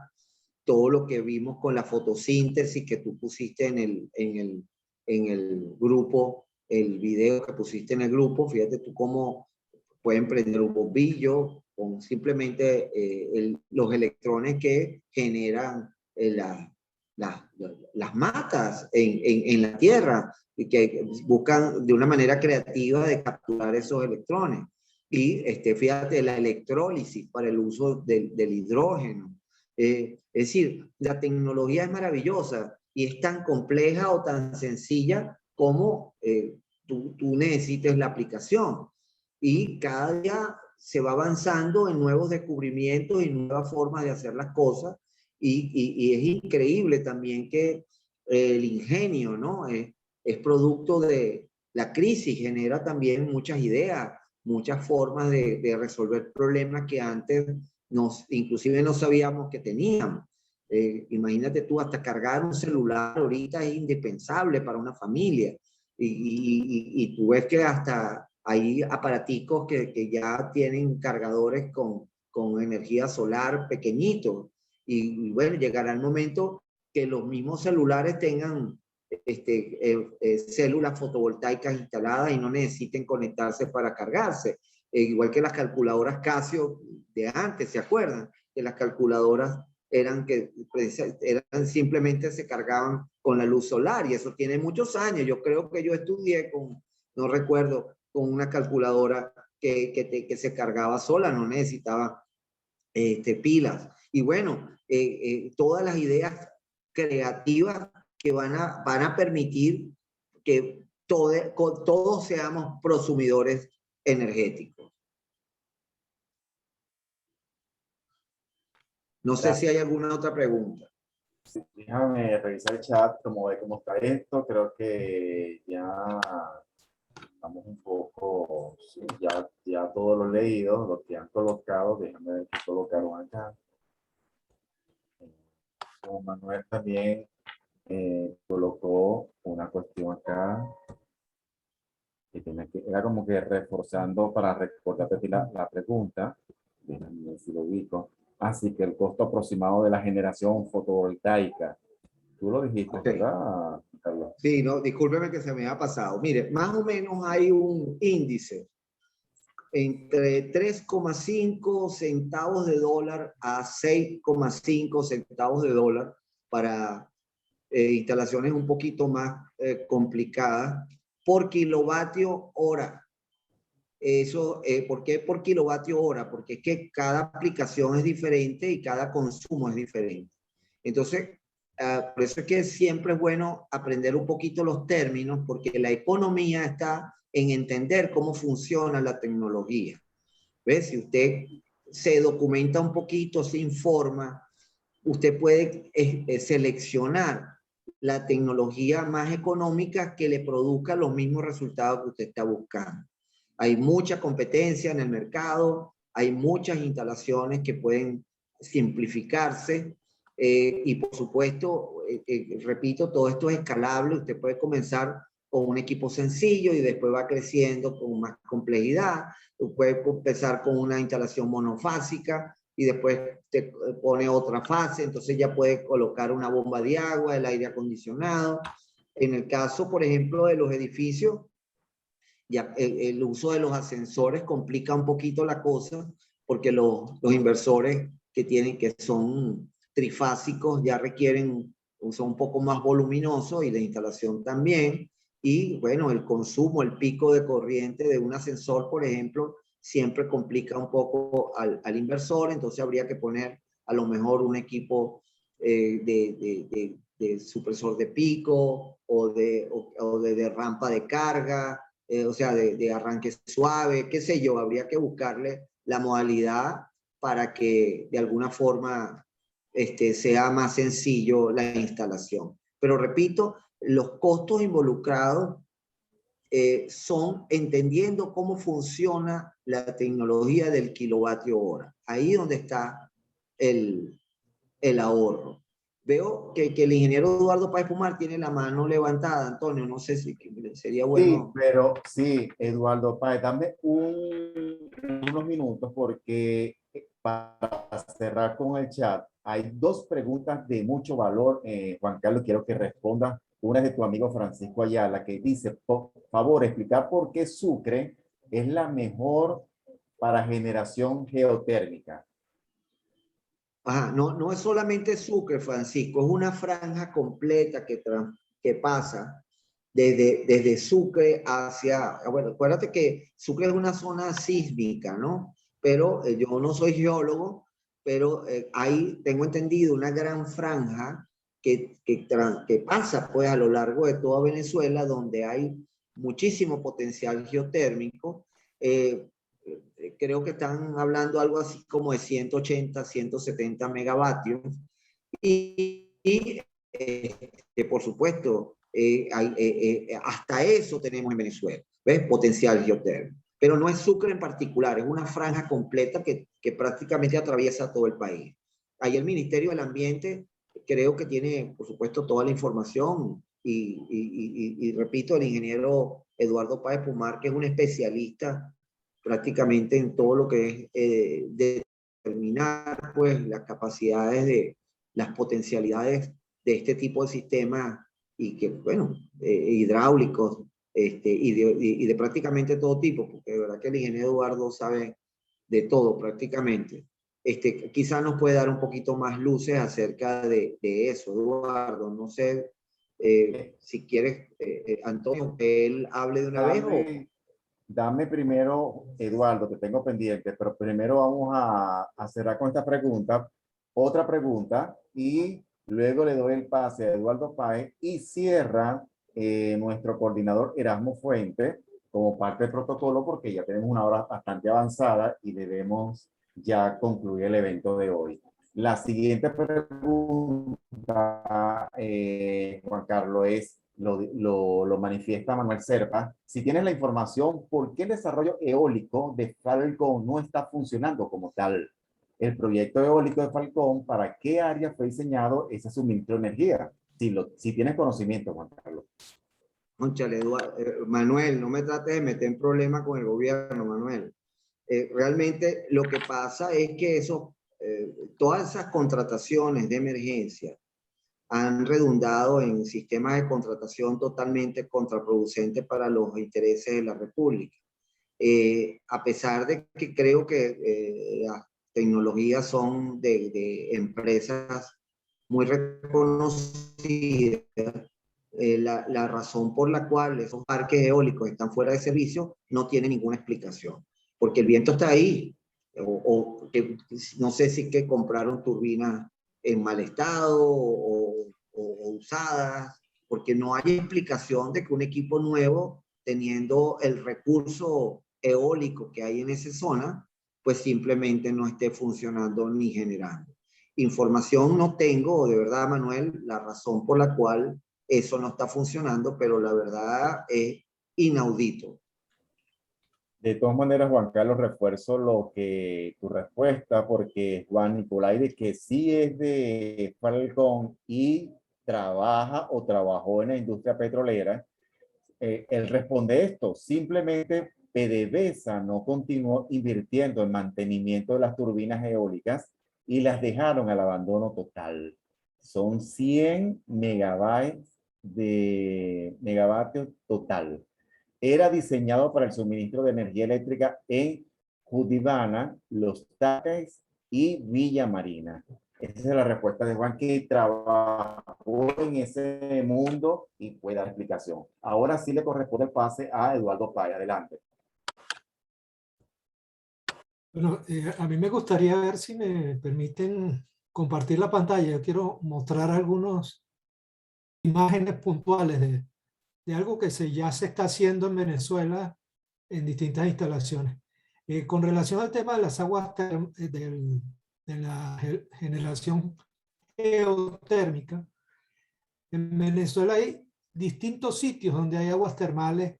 todo lo que vimos con la fotosíntesis que tú pusiste en el grupo, el video que pusiste en el grupo, fíjate tú cómo pueden prender un bombillo con simplemente los electrones que generan las matas en la Tierra y que buscan de una manera creativa de capturar esos electrones. Y fíjate, la electrólisis para el uso del hidrógeno. Es decir, la tecnología es maravillosa y es tan compleja o tan sencilla como tú necesites la aplicación. Y cada día se va avanzando en nuevos descubrimientos y nuevas formas de hacer las cosas. Y es increíble también que el ingenio, ¿no? Es producto de la crisis, genera también muchas ideas, muchas formas de resolver problemas que antes inclusive no sabíamos que teníamos. Imagínate tú, hasta cargar un celular ahorita es indispensable para una familia. Y tú ves que hasta hay aparaticos que ya tienen cargadores con energía solar pequeñitos. Y bueno, llegará el momento que los mismos celulares tengan células fotovoltaicas instaladas y no necesiten conectarse para cargarse. Igual que las calculadoras Casio de antes, ¿se acuerdan? Que las calculadoras eran simplemente se cargaban con la luz solar y eso tiene muchos años. Yo creo que yo estudié no recuerdo, con una calculadora que se cargaba sola, no necesitaba pilas. Y bueno, todas las ideas creativas que van a permitir que todos seamos prosumidores energéticos. No sé si hay alguna otra pregunta. Sí, déjame revisar el chat, como ve cómo está esto. Creo que ya estamos un poco, sí, ya todos los leídos, los que han colocado, déjame ver qué colocaron acá. Como Manuel también colocó una cuestión acá que era como que reforzando para recordarte la pregunta. Déjame ver si lo ubico. Así que el costo aproximado de la generación fotovoltaica. Tú lo dijiste, Okay. ¿Verdad, Carlos? Sí, no, discúlpeme que se me ha pasado. Mire, más o menos hay un índice entre 3,5 centavos de dólar a 6,5 centavos de dólar para instalaciones un poquito más complicadas por kilovatio hora. Eso, ¿por qué por kilovatio hora? Porque es que cada aplicación es diferente y cada consumo es diferente. Entonces, por eso es que siempre es bueno aprender un poquito los términos, porque la economía está en entender cómo funciona la tecnología. ¿Ves? Si usted se documenta un poquito, se informa, usted puede seleccionar la tecnología más económica que le produzca los mismos resultados que usted está buscando. Hay mucha competencia en el mercado, hay muchas instalaciones que pueden simplificarse y por supuesto, repito, todo esto es escalable. Usted puede comenzar con un equipo sencillo y después va creciendo con más complejidad. Puede empezar con una instalación monofásica y después te pone otra fase, entonces ya puedes colocar una bomba de agua, el aire acondicionado. En el caso, por ejemplo, de los edificios, ya el uso de los ascensores complica un poquito la cosa, porque los inversores que son trifásicos ya requieren, son un poco más voluminosos y la instalación también. Y bueno, el consumo, el pico de corriente de un ascensor, por ejemplo, siempre complica un poco al inversor, entonces habría que poner a lo mejor un equipo de supresor de pico o de rampa de carga, o sea, de arranque suave, qué sé yo, habría que buscarle la modalidad para que de alguna forma sea más sencillo la instalación. Pero repito, los costos involucrados son entendiendo cómo funciona la tecnología del kilovatio hora. Ahí donde está el ahorro. Veo que el ingeniero Eduardo Páez Pumar tiene la mano levantada, Antonio, no sé si sería Sí, bueno. pero sí, Eduardo Páez, dame unos minutos porque para cerrar con el chat, hay dos preguntas de mucho valor, Juan Carlos, quiero que respondas. Una es de tu amigo Francisco Ayala, que dice, por favor, explicar por qué Sucre es la mejor para generación geotérmica. Ajá, no, no es solamente Sucre, Francisco, es una franja completa que pasa desde Sucre hacia, bueno, acuérdate que Sucre es una zona sísmica, ¿no? Pero yo no soy geólogo, pero ahí tengo entendido una gran franja que pasa pues a lo largo de toda Venezuela, donde hay muchísimo potencial geotérmico. Creo que están hablando algo así como de 180, 170 megavatios. Por supuesto, hasta eso tenemos en Venezuela, ¿ves? Potencial geotérmico. Pero no es Sucre en particular, es una franja completa que prácticamente atraviesa todo el país. Ahí el Ministerio del Ambiente creo que tiene, por supuesto, toda la información y repito, el ingeniero Eduardo Páez Pumar, que es un especialista prácticamente en todo lo que es determinar pues, las capacidades las potencialidades de este tipo de sistemas y que, bueno, hidráulicos y de prácticamente todo tipo, porque de verdad que el ingeniero Eduardo sabe de todo prácticamente. Quizás nos puede dar un poquito más luces acerca de eso, Eduardo. No sé si quieres, Antonio, que él hable de una vez o... Dame primero, Eduardo, que tengo pendiente, pero primero vamos a cerrar con esta pregunta, otra pregunta, y luego le doy el pase a Eduardo Páez y cierra nuestro coordinador Erasmo Fuente como parte del protocolo, porque ya tenemos una hora bastante avanzada y debemos ya concluir el evento de hoy. La siguiente pregunta, Juan Carlos, es lo manifiesta Manuel Serpa. Si tienes la información, ¿por qué el desarrollo eólico de Falcón no está funcionando como tal? El proyecto eólico de Falcón, ¿para qué área fue diseñado ese suministro de energía? Si tienes conocimiento, Juan Carlos. Cónchale, Manuel, no me trates de meter en problemas con el gobierno, Manuel. Realmente lo que pasa es que todas esas contrataciones de emergencia han redundado en sistemas de contratación totalmente contraproducentes para los intereses de la República. A pesar de que creo que las tecnologías son de empresas muy reconocidas, la razón por la cual esos parques eólicos están fuera de servicio no tiene ninguna explicación, porque el viento está ahí, o que no sé si que compraron turbinas en mal estado o usadas, porque no hay explicación de que un equipo nuevo, teniendo el recurso eólico que hay en esa zona, pues simplemente no esté funcionando ni generando. Información no tengo, de verdad, Manuel, la razón por la cual eso no está funcionando, pero la verdad es inaudito. De todas maneras, Juan Carlos, refuerzo tu respuesta, porque Juan Nicolai, que sí es de Falcón y trabaja o trabajó en la industria petrolera, él responde esto, simplemente PDVSA no continuó invirtiendo en mantenimiento de las turbinas eólicas y las dejaron al abandono total. Son 100 megavatios total. Era diseñado para el suministro de energía eléctrica en Judivana, Los Taques y Villa Marina. Esa es la respuesta de Juan, que trabajó en ese mundo y puede dar explicación. Ahora sí le corresponde el pase a Eduardo Paya. Adelante. Bueno, a mí me gustaría ver si me permiten compartir la pantalla. Yo quiero mostrar algunas imágenes puntuales de algo que ya se está haciendo en Venezuela en distintas instalaciones. Con relación al tema de las aguas de la generación geotérmica, en Venezuela hay distintos sitios donde hay aguas termales,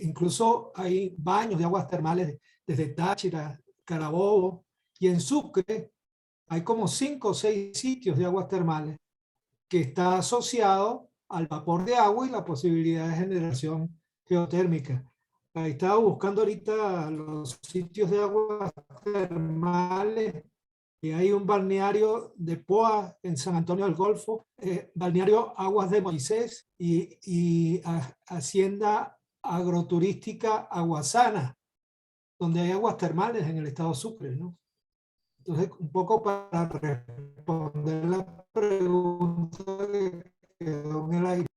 incluso hay baños de aguas termales desde Táchira, Carabobo, y en Sucre hay como 5 o 6 sitios de aguas termales que está asociado al vapor de agua y la posibilidad de generación geotérmica. Ahí estaba buscando ahorita los sitios de aguas termales y hay un balneario de Poa en San Antonio del Golfo, balneario Aguas de Moisés y Hacienda Agroturística Aguasana, donde hay aguas termales en el estado Sucre, ¿no? Entonces, un poco para responder la pregunta que quedó en el aire.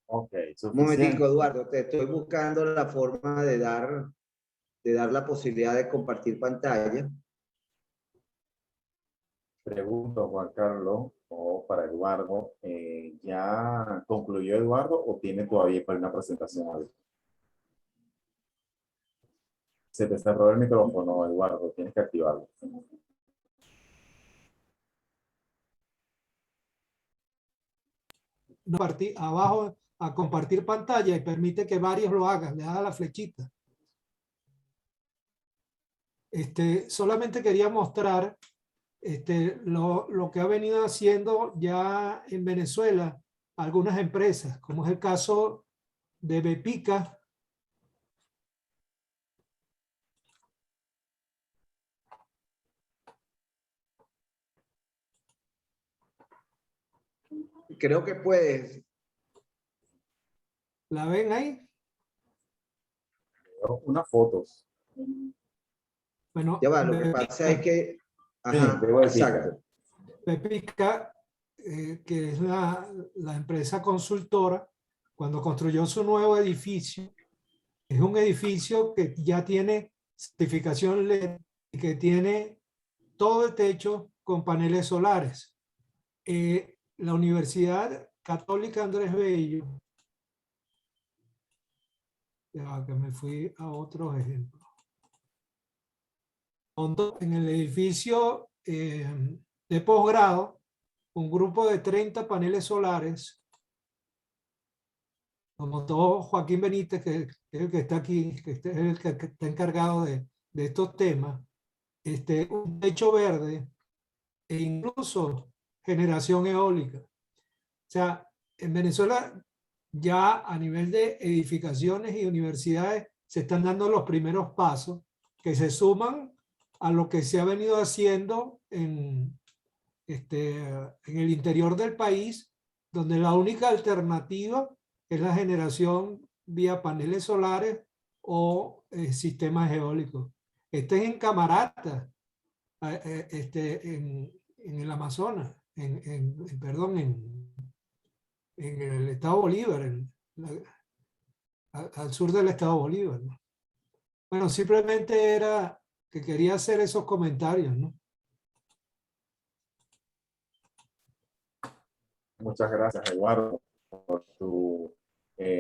Ok, Un momentico, Eduardo, te estoy buscando la forma de dar la posibilidad de compartir pantalla. Pregunto, Juan Carlos, o para Eduardo, ¿ya concluyó Eduardo o tiene todavía para una presentación hoy? Se te cerró el micrófono, Eduardo, tienes que activarlo. Abajo a compartir pantalla y permite que varios lo hagan, le da la flechita. Solamente quería mostrar lo que ha venido haciendo ya en Venezuela algunas empresas, como es el caso de Bepica, Creo que puedes. ¿la ven ahí? Unas fotos. Bueno, Ya va, lo que pasa es que... Ajá, Sí, exacto. Bepica, que es la empresa consultora, cuando construyó su nuevo edificio, es un edificio que ya tiene certificación LED y que tiene todo el techo con paneles solares. La Universidad Católica Andrés Bello, ya que me fui a otros ejemplos. En el edificio de posgrado, un grupo de 30 paneles solares, como todo Joaquín Benítez, que es el que está aquí, que es el que está encargado de estos temas, un techo verde e incluso generación eólica. O sea, en Venezuela ya a nivel de edificaciones y universidades se están dando los primeros pasos que se suman a lo que se ha venido haciendo en el interior del país, donde la única alternativa es la generación vía paneles solares o sistemas eólicos. Este es en Camarata, en el Amazonas, perdón, en el estado Bolívar, al sur del estado Bolívar, ¿no? Bueno, simplemente era que quería hacer esos comentarios, ¿no? Muchas gracias, Eduardo, por tu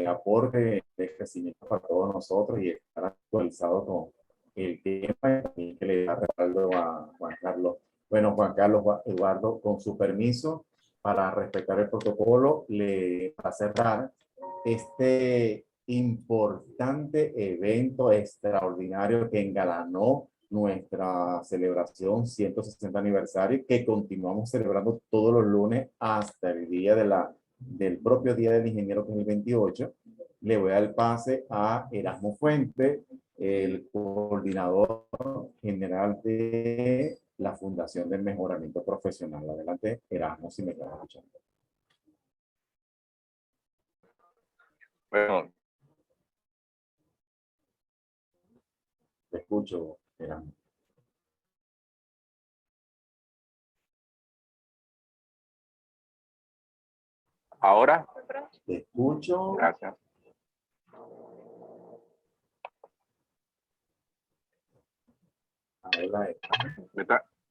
aporte de crecimiento para todos nosotros y estar actualizado con el tema y que le da respaldo a Juan Carlos. Bueno, Juan Carlos, Eduardo, con su permiso, para respetar el protocolo, para cerrar este importante evento extraordinario que engalanó nuestra celebración 160 aniversario, que continuamos celebrando todos los lunes hasta el día del propio Día del Ingeniero, que es el 28. le voy a dar el pase a Erasmo Fuente, el coordinador general de la Fundación del Mejoramiento Profesional. Adelante, Erasmo, si me estás escuchando. Bueno, Te escucho, Erasmo. ahora, Te escucho. gracias.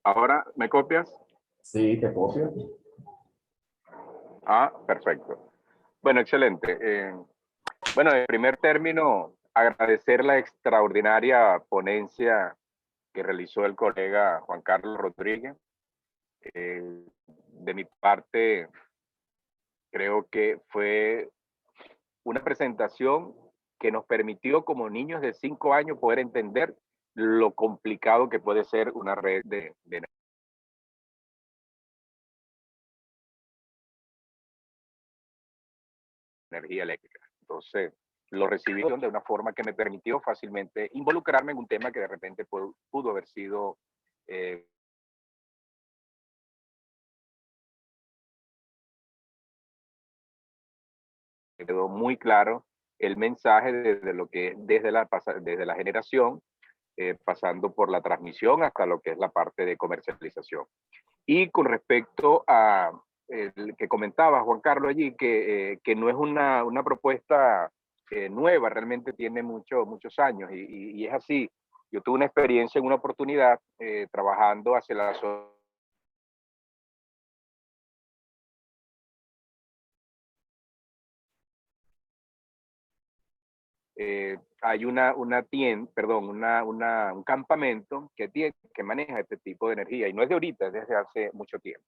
¿Ahora me copias? Sí, te copio. Ah, perfecto. Bueno, excelente. Bueno, en primer término, agradecer la extraordinaria ponencia que realizó el colega Juan Carlos Rodríguez. De mi parte, creo que fue una presentación que nos permitió como niños de 5 años poder entender lo complicado que puede ser una red de energía eléctrica. Entonces, lo recibí de una forma que me permitió fácilmente involucrarme en un tema que de repente pudo haber sido quedó muy claro el mensaje desde lo que es desde la generación, pasando por la transmisión hasta lo que es la parte de comercialización. Y con respecto a el que comentaba Juan Carlos allí, que no es una propuesta nueva, realmente tiene muchos años y es así. Yo tuve una experiencia en una oportunidad trabajando hacia la hay un campamento que maneja este tipo de energía y no es de ahorita, es desde hace mucho tiempo.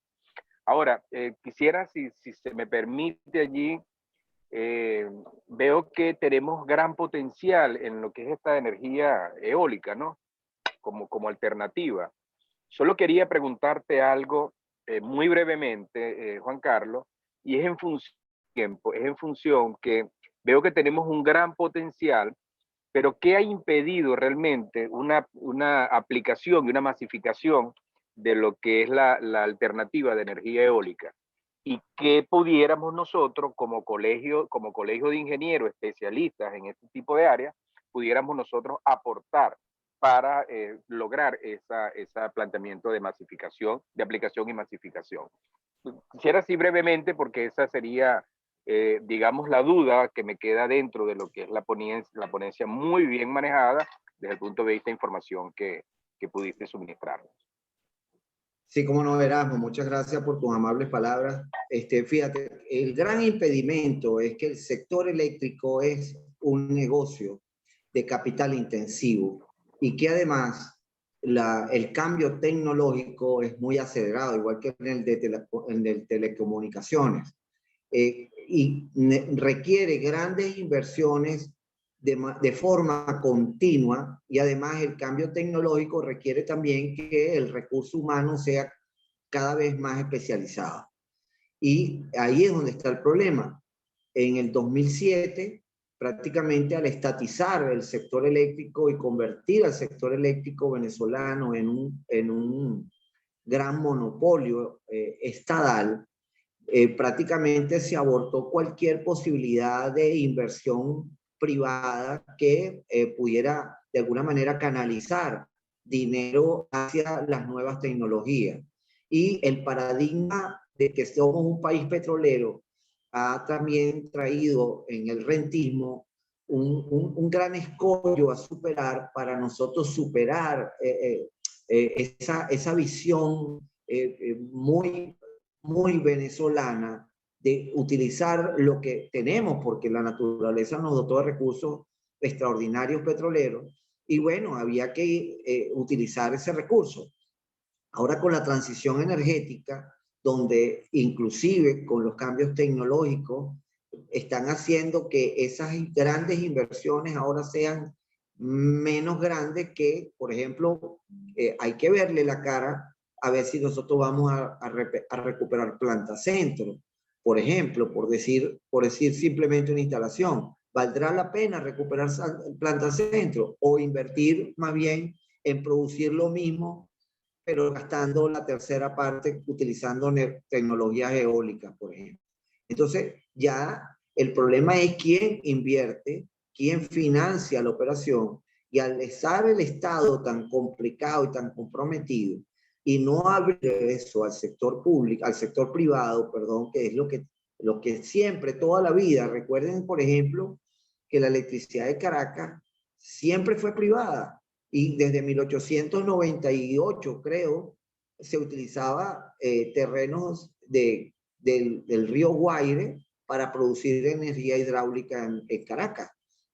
Ahora, quisiera, si se me permite allí, veo que tenemos gran potencial en lo que es esta energía eólica, ¿no? Como alternativa. Solo quería preguntarte algo muy brevemente, Juan Carlos, y es en función que veo que tenemos un gran potencial, pero ¿qué ha impedido realmente una aplicación y una masificación de lo que es la alternativa de energía eólica? ¿Y qué pudiéramos nosotros como colegio de ingenieros especialistas en este tipo de áreas, pudiéramos nosotros aportar para lograr ese planteamiento de masificación, de aplicación y masificación? Quisiera así brevemente, porque esa sería, digamos, la duda que me queda dentro de lo que es la ponencia muy bien manejada desde el punto de vista de información que pudiste suministrarnos. Sí, como no, Erasmo, muchas gracias por tus amables palabras. Fíjate, el gran impedimento es que el sector eléctrico es un negocio de capital intensivo y que además el cambio tecnológico es muy acelerado, igual que en el de telecomunicaciones. Y requiere grandes inversiones de forma continua, y además el cambio tecnológico requiere también que el recurso humano sea cada vez más especializado. Y ahí es donde está el problema. En el 2007, prácticamente al estatizar el sector eléctrico y convertir al sector eléctrico venezolano en un gran monopolio estatal, prácticamente se abortó cualquier posibilidad de inversión privada que pudiera de alguna manera canalizar dinero hacia las nuevas tecnologías. Y el paradigma de que somos un país petrolero ha también traído en el rentismo un gran escollo a superar para nosotros superar esa visión muy venezolana de utilizar lo que tenemos, porque la naturaleza nos dotó de recursos extraordinarios petroleros, y bueno, había que utilizar ese recurso. Ahora con la transición energética, donde inclusive con los cambios tecnológicos están haciendo que esas grandes inversiones ahora sean menos grandes que, por ejemplo, hay que verle la cara a ver si nosotros vamos a recuperar Planta Centro, por ejemplo, por decir simplemente una instalación. ¿Valdrá la pena recuperar Planta Centro o invertir más bien en producir lo mismo, pero gastando la tercera parte utilizando tecnologías eólicas, por ejemplo? Entonces, ya el problema es quién invierte, quién financia la operación, y al estar el Estado tan complicado y tan comprometido, y no abrir eso al sector público, al sector privado, perdón, que es lo que siempre, toda la vida, recuerden, por ejemplo, que la electricidad de Caracas siempre fue privada, y desde 1898, creo, se utilizaba terrenos del río Guaire para producir energía hidráulica en Caracas,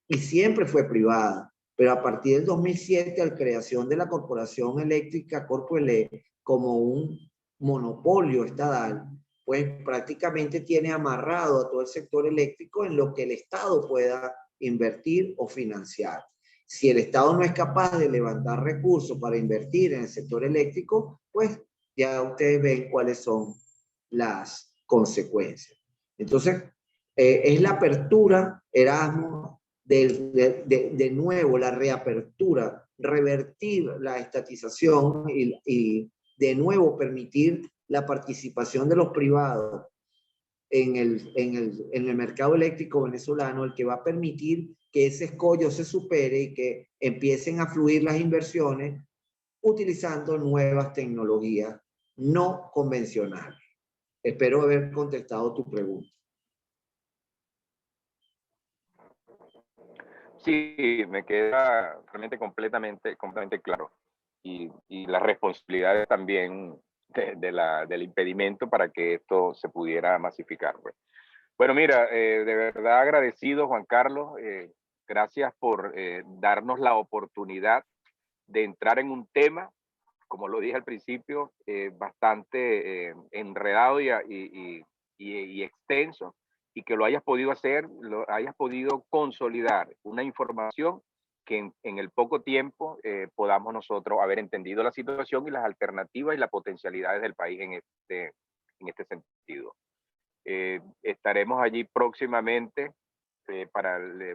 y siempre fue privada. Pero a partir del 2007, al creación de la Corporación Eléctrica Corpoelec como un monopolio estatal, pues prácticamente tiene amarrado a todo el sector eléctrico en lo que el Estado pueda invertir o financiar. Si el Estado no es capaz de levantar recursos para invertir en el sector eléctrico, pues ya ustedes ven cuáles son las consecuencias. Entonces, es la apertura, Erasmo, de nuevo, la reapertura, revertir la estatización y de nuevo permitir la participación de los privados en el mercado eléctrico venezolano, el que va a permitir que ese escollo se supere y que empiecen a fluir las inversiones utilizando nuevas tecnologías no convencionales. Espero haber contestado tu pregunta. Sí, me queda realmente completamente claro. Y las responsabilidades también del impedimento para que esto se pudiera masificar. Pues. Bueno, mira, de verdad agradecido, Juan Carlos. Gracias por darnos la oportunidad de entrar en un tema, como lo dije al principio, bastante enredado y extenso, y que lo hayas podido hacer, lo hayas podido consolidar una información que en el poco tiempo podamos nosotros haber entendido la situación y las alternativas y las potencialidades del país en este sentido. Estaremos allí próximamente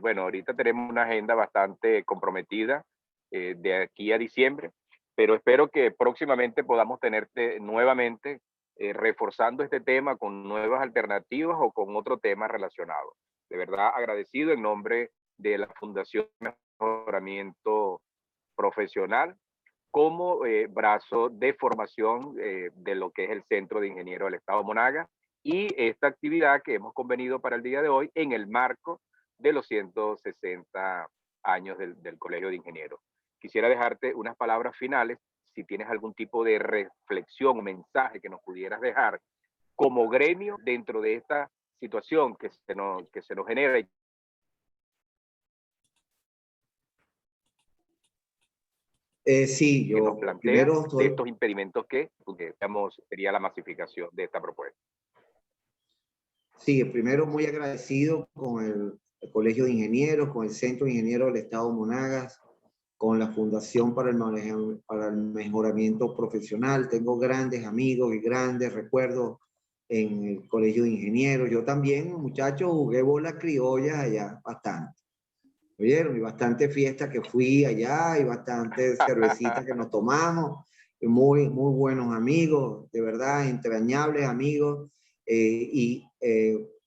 bueno, ahorita tenemos una agenda bastante comprometida de aquí a diciembre, pero espero que próximamente podamos tenerte nuevamente reforzando este tema con nuevas alternativas o con otro tema relacionado. De verdad agradecido en nombre de la Fundación Mejoramiento Profesional como brazo de formación de lo que es el Centro de Ingenieros del Estado Monagas, y esta actividad que hemos convenido para el día de hoy en el marco de los 160 años del Colegio de Ingenieros. Quisiera dejarte unas palabras finales, si tienes algún tipo de reflexión o mensaje que nos pudieras dejar como gremio dentro de esta situación que se nos genera. Sí, que nos yo plantea primero de estos impedimentos que digamos, sería la masificación de esta propuesta. Sí, primero muy agradecido con el Colegio de Ingenieros, con el Centro de Ingenieros del Estado Monagas, con la Fundación para el Mejoramiento Profesional. Tengo grandes amigos y grandes recuerdos en el Colegio de Ingenieros. Yo también, muchachos, jugué bolas criollas allá bastante. ¿Oyeron? Y bastante fiesta que fui allá y bastante cervecita que nos tomamos. Muy, muy buenos amigos, de verdad, entrañables amigos.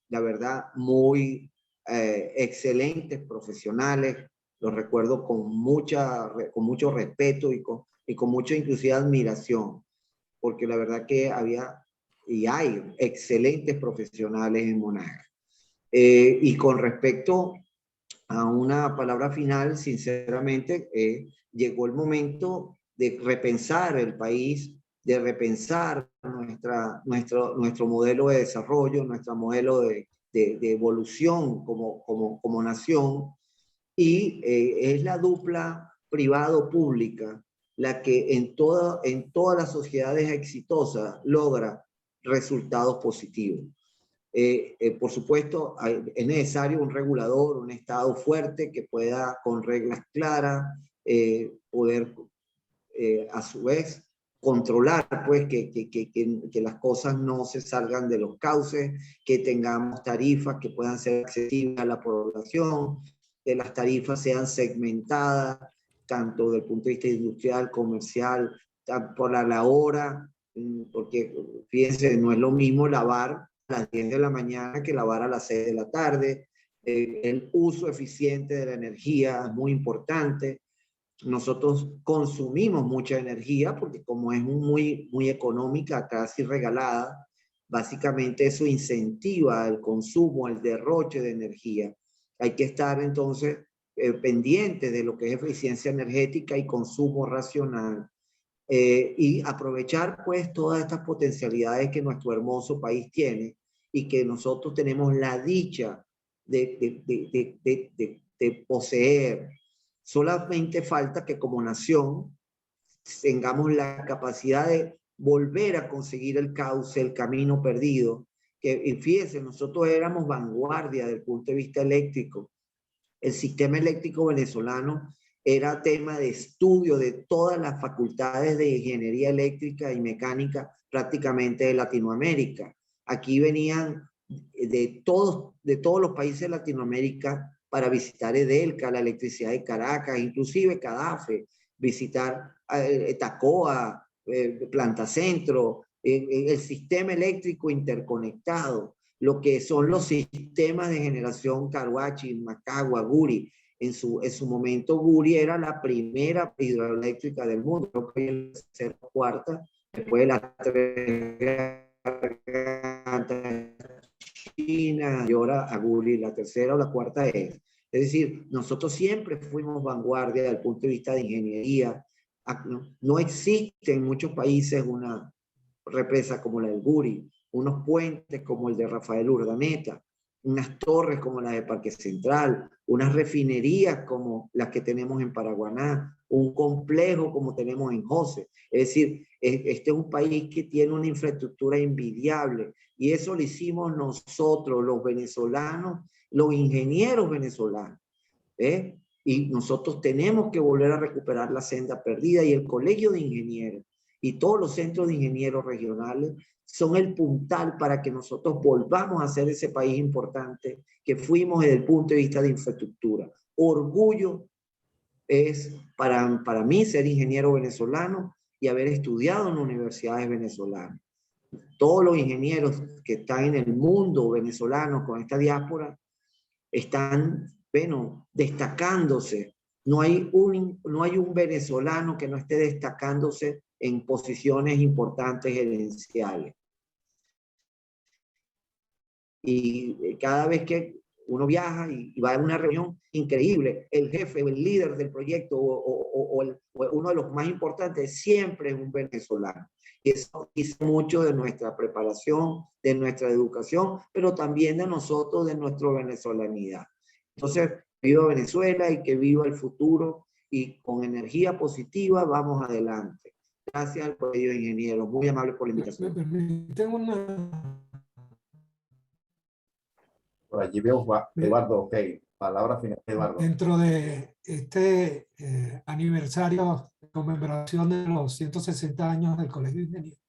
La verdad, muy excelentes profesionales. Los recuerdo con mucho respeto y con mucha inclusive admiración, porque la verdad que había y hay excelentes profesionales en Monagas. Y con respecto a una palabra final, sinceramente, llegó el momento de repensar el país, de repensar nuestro modelo de desarrollo, nuestro modelo de evolución como nación, y es la dupla privado-pública la que en todas las sociedades exitosas logra resultados positivos. Por supuesto, es necesario un regulador, un Estado fuerte que pueda, con reglas claras, poder a su vez controlar, pues, que las cosas no se salgan de los cauces, que tengamos tarifas que puedan ser accesibles a la población, que las tarifas sean segmentadas, tanto desde el punto de vista industrial, comercial, por la hora, porque fíjense, no es lo mismo lavar a las 10 de la mañana que lavar a las 6 de la tarde. El uso eficiente de la energía es muy importante. Nosotros consumimos mucha energía porque como es muy económica, casi regalada, básicamente eso incentiva el consumo, el derroche de energía. Hay que estar entonces pendiente de lo que es eficiencia energética y consumo racional, y aprovechar pues todas estas potencialidades que nuestro hermoso país tiene y que nosotros tenemos la dicha de poseer. Solamente falta que como nación tengamos la capacidad de volver a conseguir el cauce, el camino perdido. Que fíjense, nosotros éramos vanguardia desde el punto de vista eléctrico. El sistema eléctrico venezolano era tema de estudio de todas las facultades de ingeniería eléctrica y mecánica prácticamente de Latinoamérica. Aquí venían de todos los países de Latinoamérica para visitar Edelca, la electricidad de Caracas, inclusive Cadafe, visitar Tacoa, Planta Centro, el sistema eléctrico interconectado, lo que son los sistemas de generación Caruachi, Macagua, Guri. En su momento Guri era la primera hidroeléctrica del mundo, creo que es la tercera o cuarta, después de la China y ahora a Guri, la tercera o la cuarta es. Es decir, nosotros siempre fuimos vanguardia desde el punto de vista de ingeniería. No existe en muchos países una represa como la del Guri, unos puentes como el de Rafael Urdaneta, unas torres como la de Parque Central, unas refinerías como las que tenemos en Paraguaná, un complejo como tenemos en José. Es decir, este es un país que tiene una infraestructura envidiable y eso lo hicimos nosotros, los venezolanos, los ingenieros venezolanos. Y nosotros tenemos que volver a recuperar la senda perdida y el Colegio de Ingenieros y todos los centros de ingenieros regionales son el puntal para que nosotros volvamos a ser ese país importante que fuimos desde el punto de vista de infraestructura. Orgullo es para mí ser ingeniero venezolano y haber estudiado en universidades venezolanas. Todos los ingenieros que están en el mundo venezolano con esta diáspora están, bueno, destacándose. No hay un venezolano que no esté destacándose en posiciones importantes gerenciales. Y cada vez que uno viaja y va a una reunión increíble, el jefe o el líder del proyecto o uno de los más importantes siempre es un venezolano. Y eso dice mucho de nuestra preparación, de nuestra educación, pero también de nosotros, de nuestra venezolanidad. Entonces, viva Venezuela y que viva el futuro y con energía positiva vamos adelante. Gracias al Colegio de Ingenieros, muy amable por la invitación. Me permiten una... Por allí veo Eduardo, ok. Palabra final, Eduardo. Dentro de este aniversario de conmemoración de los 160 años del Colegio de Ingenieros,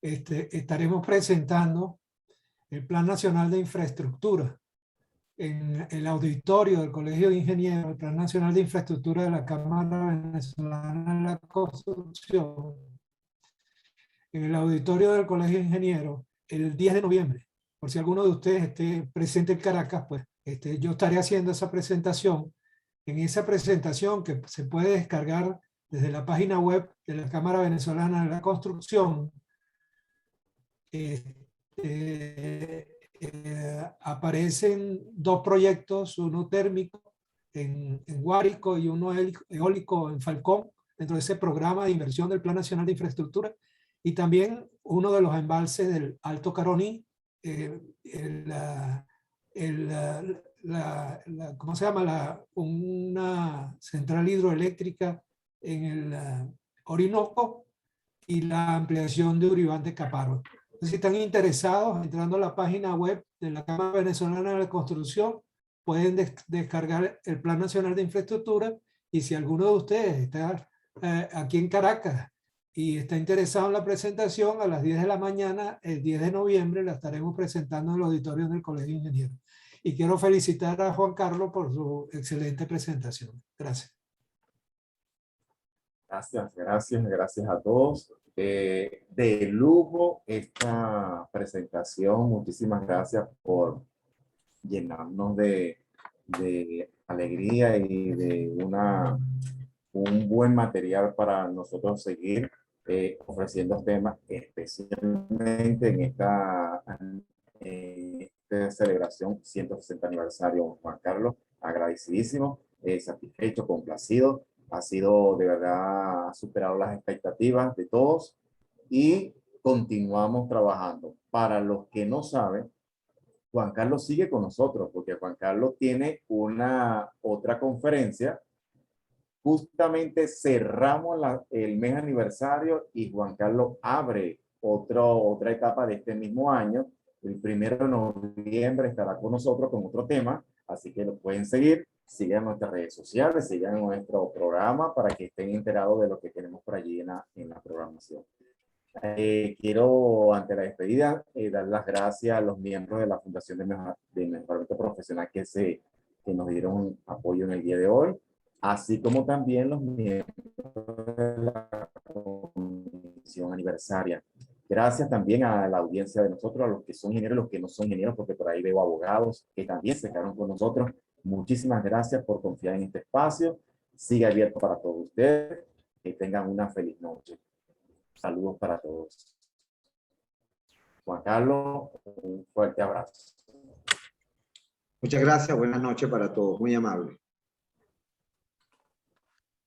estaremos presentando el Plan Nacional de Infraestructura en el auditorio del Colegio de Ingenieros, el Plan Nacional de Infraestructura de la Cámara Venezolana de la Construcción, en el auditorio del Colegio de Ingenieros, el 10 de noviembre. Por si alguno de ustedes esté presente en Caracas, pues yo estaré haciendo esa presentación. En esa presentación que se puede descargar desde la página web de la Cámara Venezolana de la Construcción, aparecen dos proyectos, uno térmico en Guárico y uno eólico en Falcón, dentro de ese programa de inversión del Plan Nacional de Infraestructura, y también uno de los embalses del Alto Caroní, ¿cómo se llama? Una central hidroeléctrica en el Orinoco y la ampliación de Uribán de Caparo. Si están interesados, entrando a la página web de la Cámara Venezolana de la Construcción, pueden descargar el Plan Nacional de Infraestructura, y si alguno de ustedes está aquí en Caracas y está interesado en la presentación, a las 10 de la mañana, el 10 de noviembre, la estaremos presentando en el auditorio del Colegio de Ingenieros. Y quiero felicitar a Juan Carlos por su excelente presentación. Gracias. Gracias a todos. De lujo esta presentación. Muchísimas gracias por llenarnos de alegría y de un buen material para nosotros seguir ofreciendo temas, especialmente en esta celebración 160 aniversario. Juan Carlos, agradecidísimo, satisfecho, complacido. Ha sido de verdad, ha superado las expectativas de todos y continuamos trabajando. Para los que no saben, Juan Carlos sigue con nosotros porque Juan Carlos tiene una otra conferencia. Justamente cerramos el mes aniversario y Juan Carlos abre otra etapa de este mismo año. El 1 de noviembre estará con nosotros con otro tema, así que lo pueden seguir. Sigan nuestras redes sociales, sigan nuestro programa para que estén enterados de lo que tenemos por allí en la programación. Quiero, ante la despedida, dar las gracias a los miembros de la Fundación de Mejoramiento Profesional que nos dieron apoyo en el día de hoy, así como también los miembros de la comisión aniversaria. Gracias también a la audiencia de nosotros, a los que son ingenieros y los que no son ingenieros, porque por ahí veo abogados que también se quedaron con nosotros. Muchísimas gracias por confiar en este espacio. Sigue abierto para todos ustedes. Que tengan una feliz noche. Saludos para todos. Juan Carlos, un fuerte abrazo. Muchas gracias. Buenas noches para todos. Muy amable.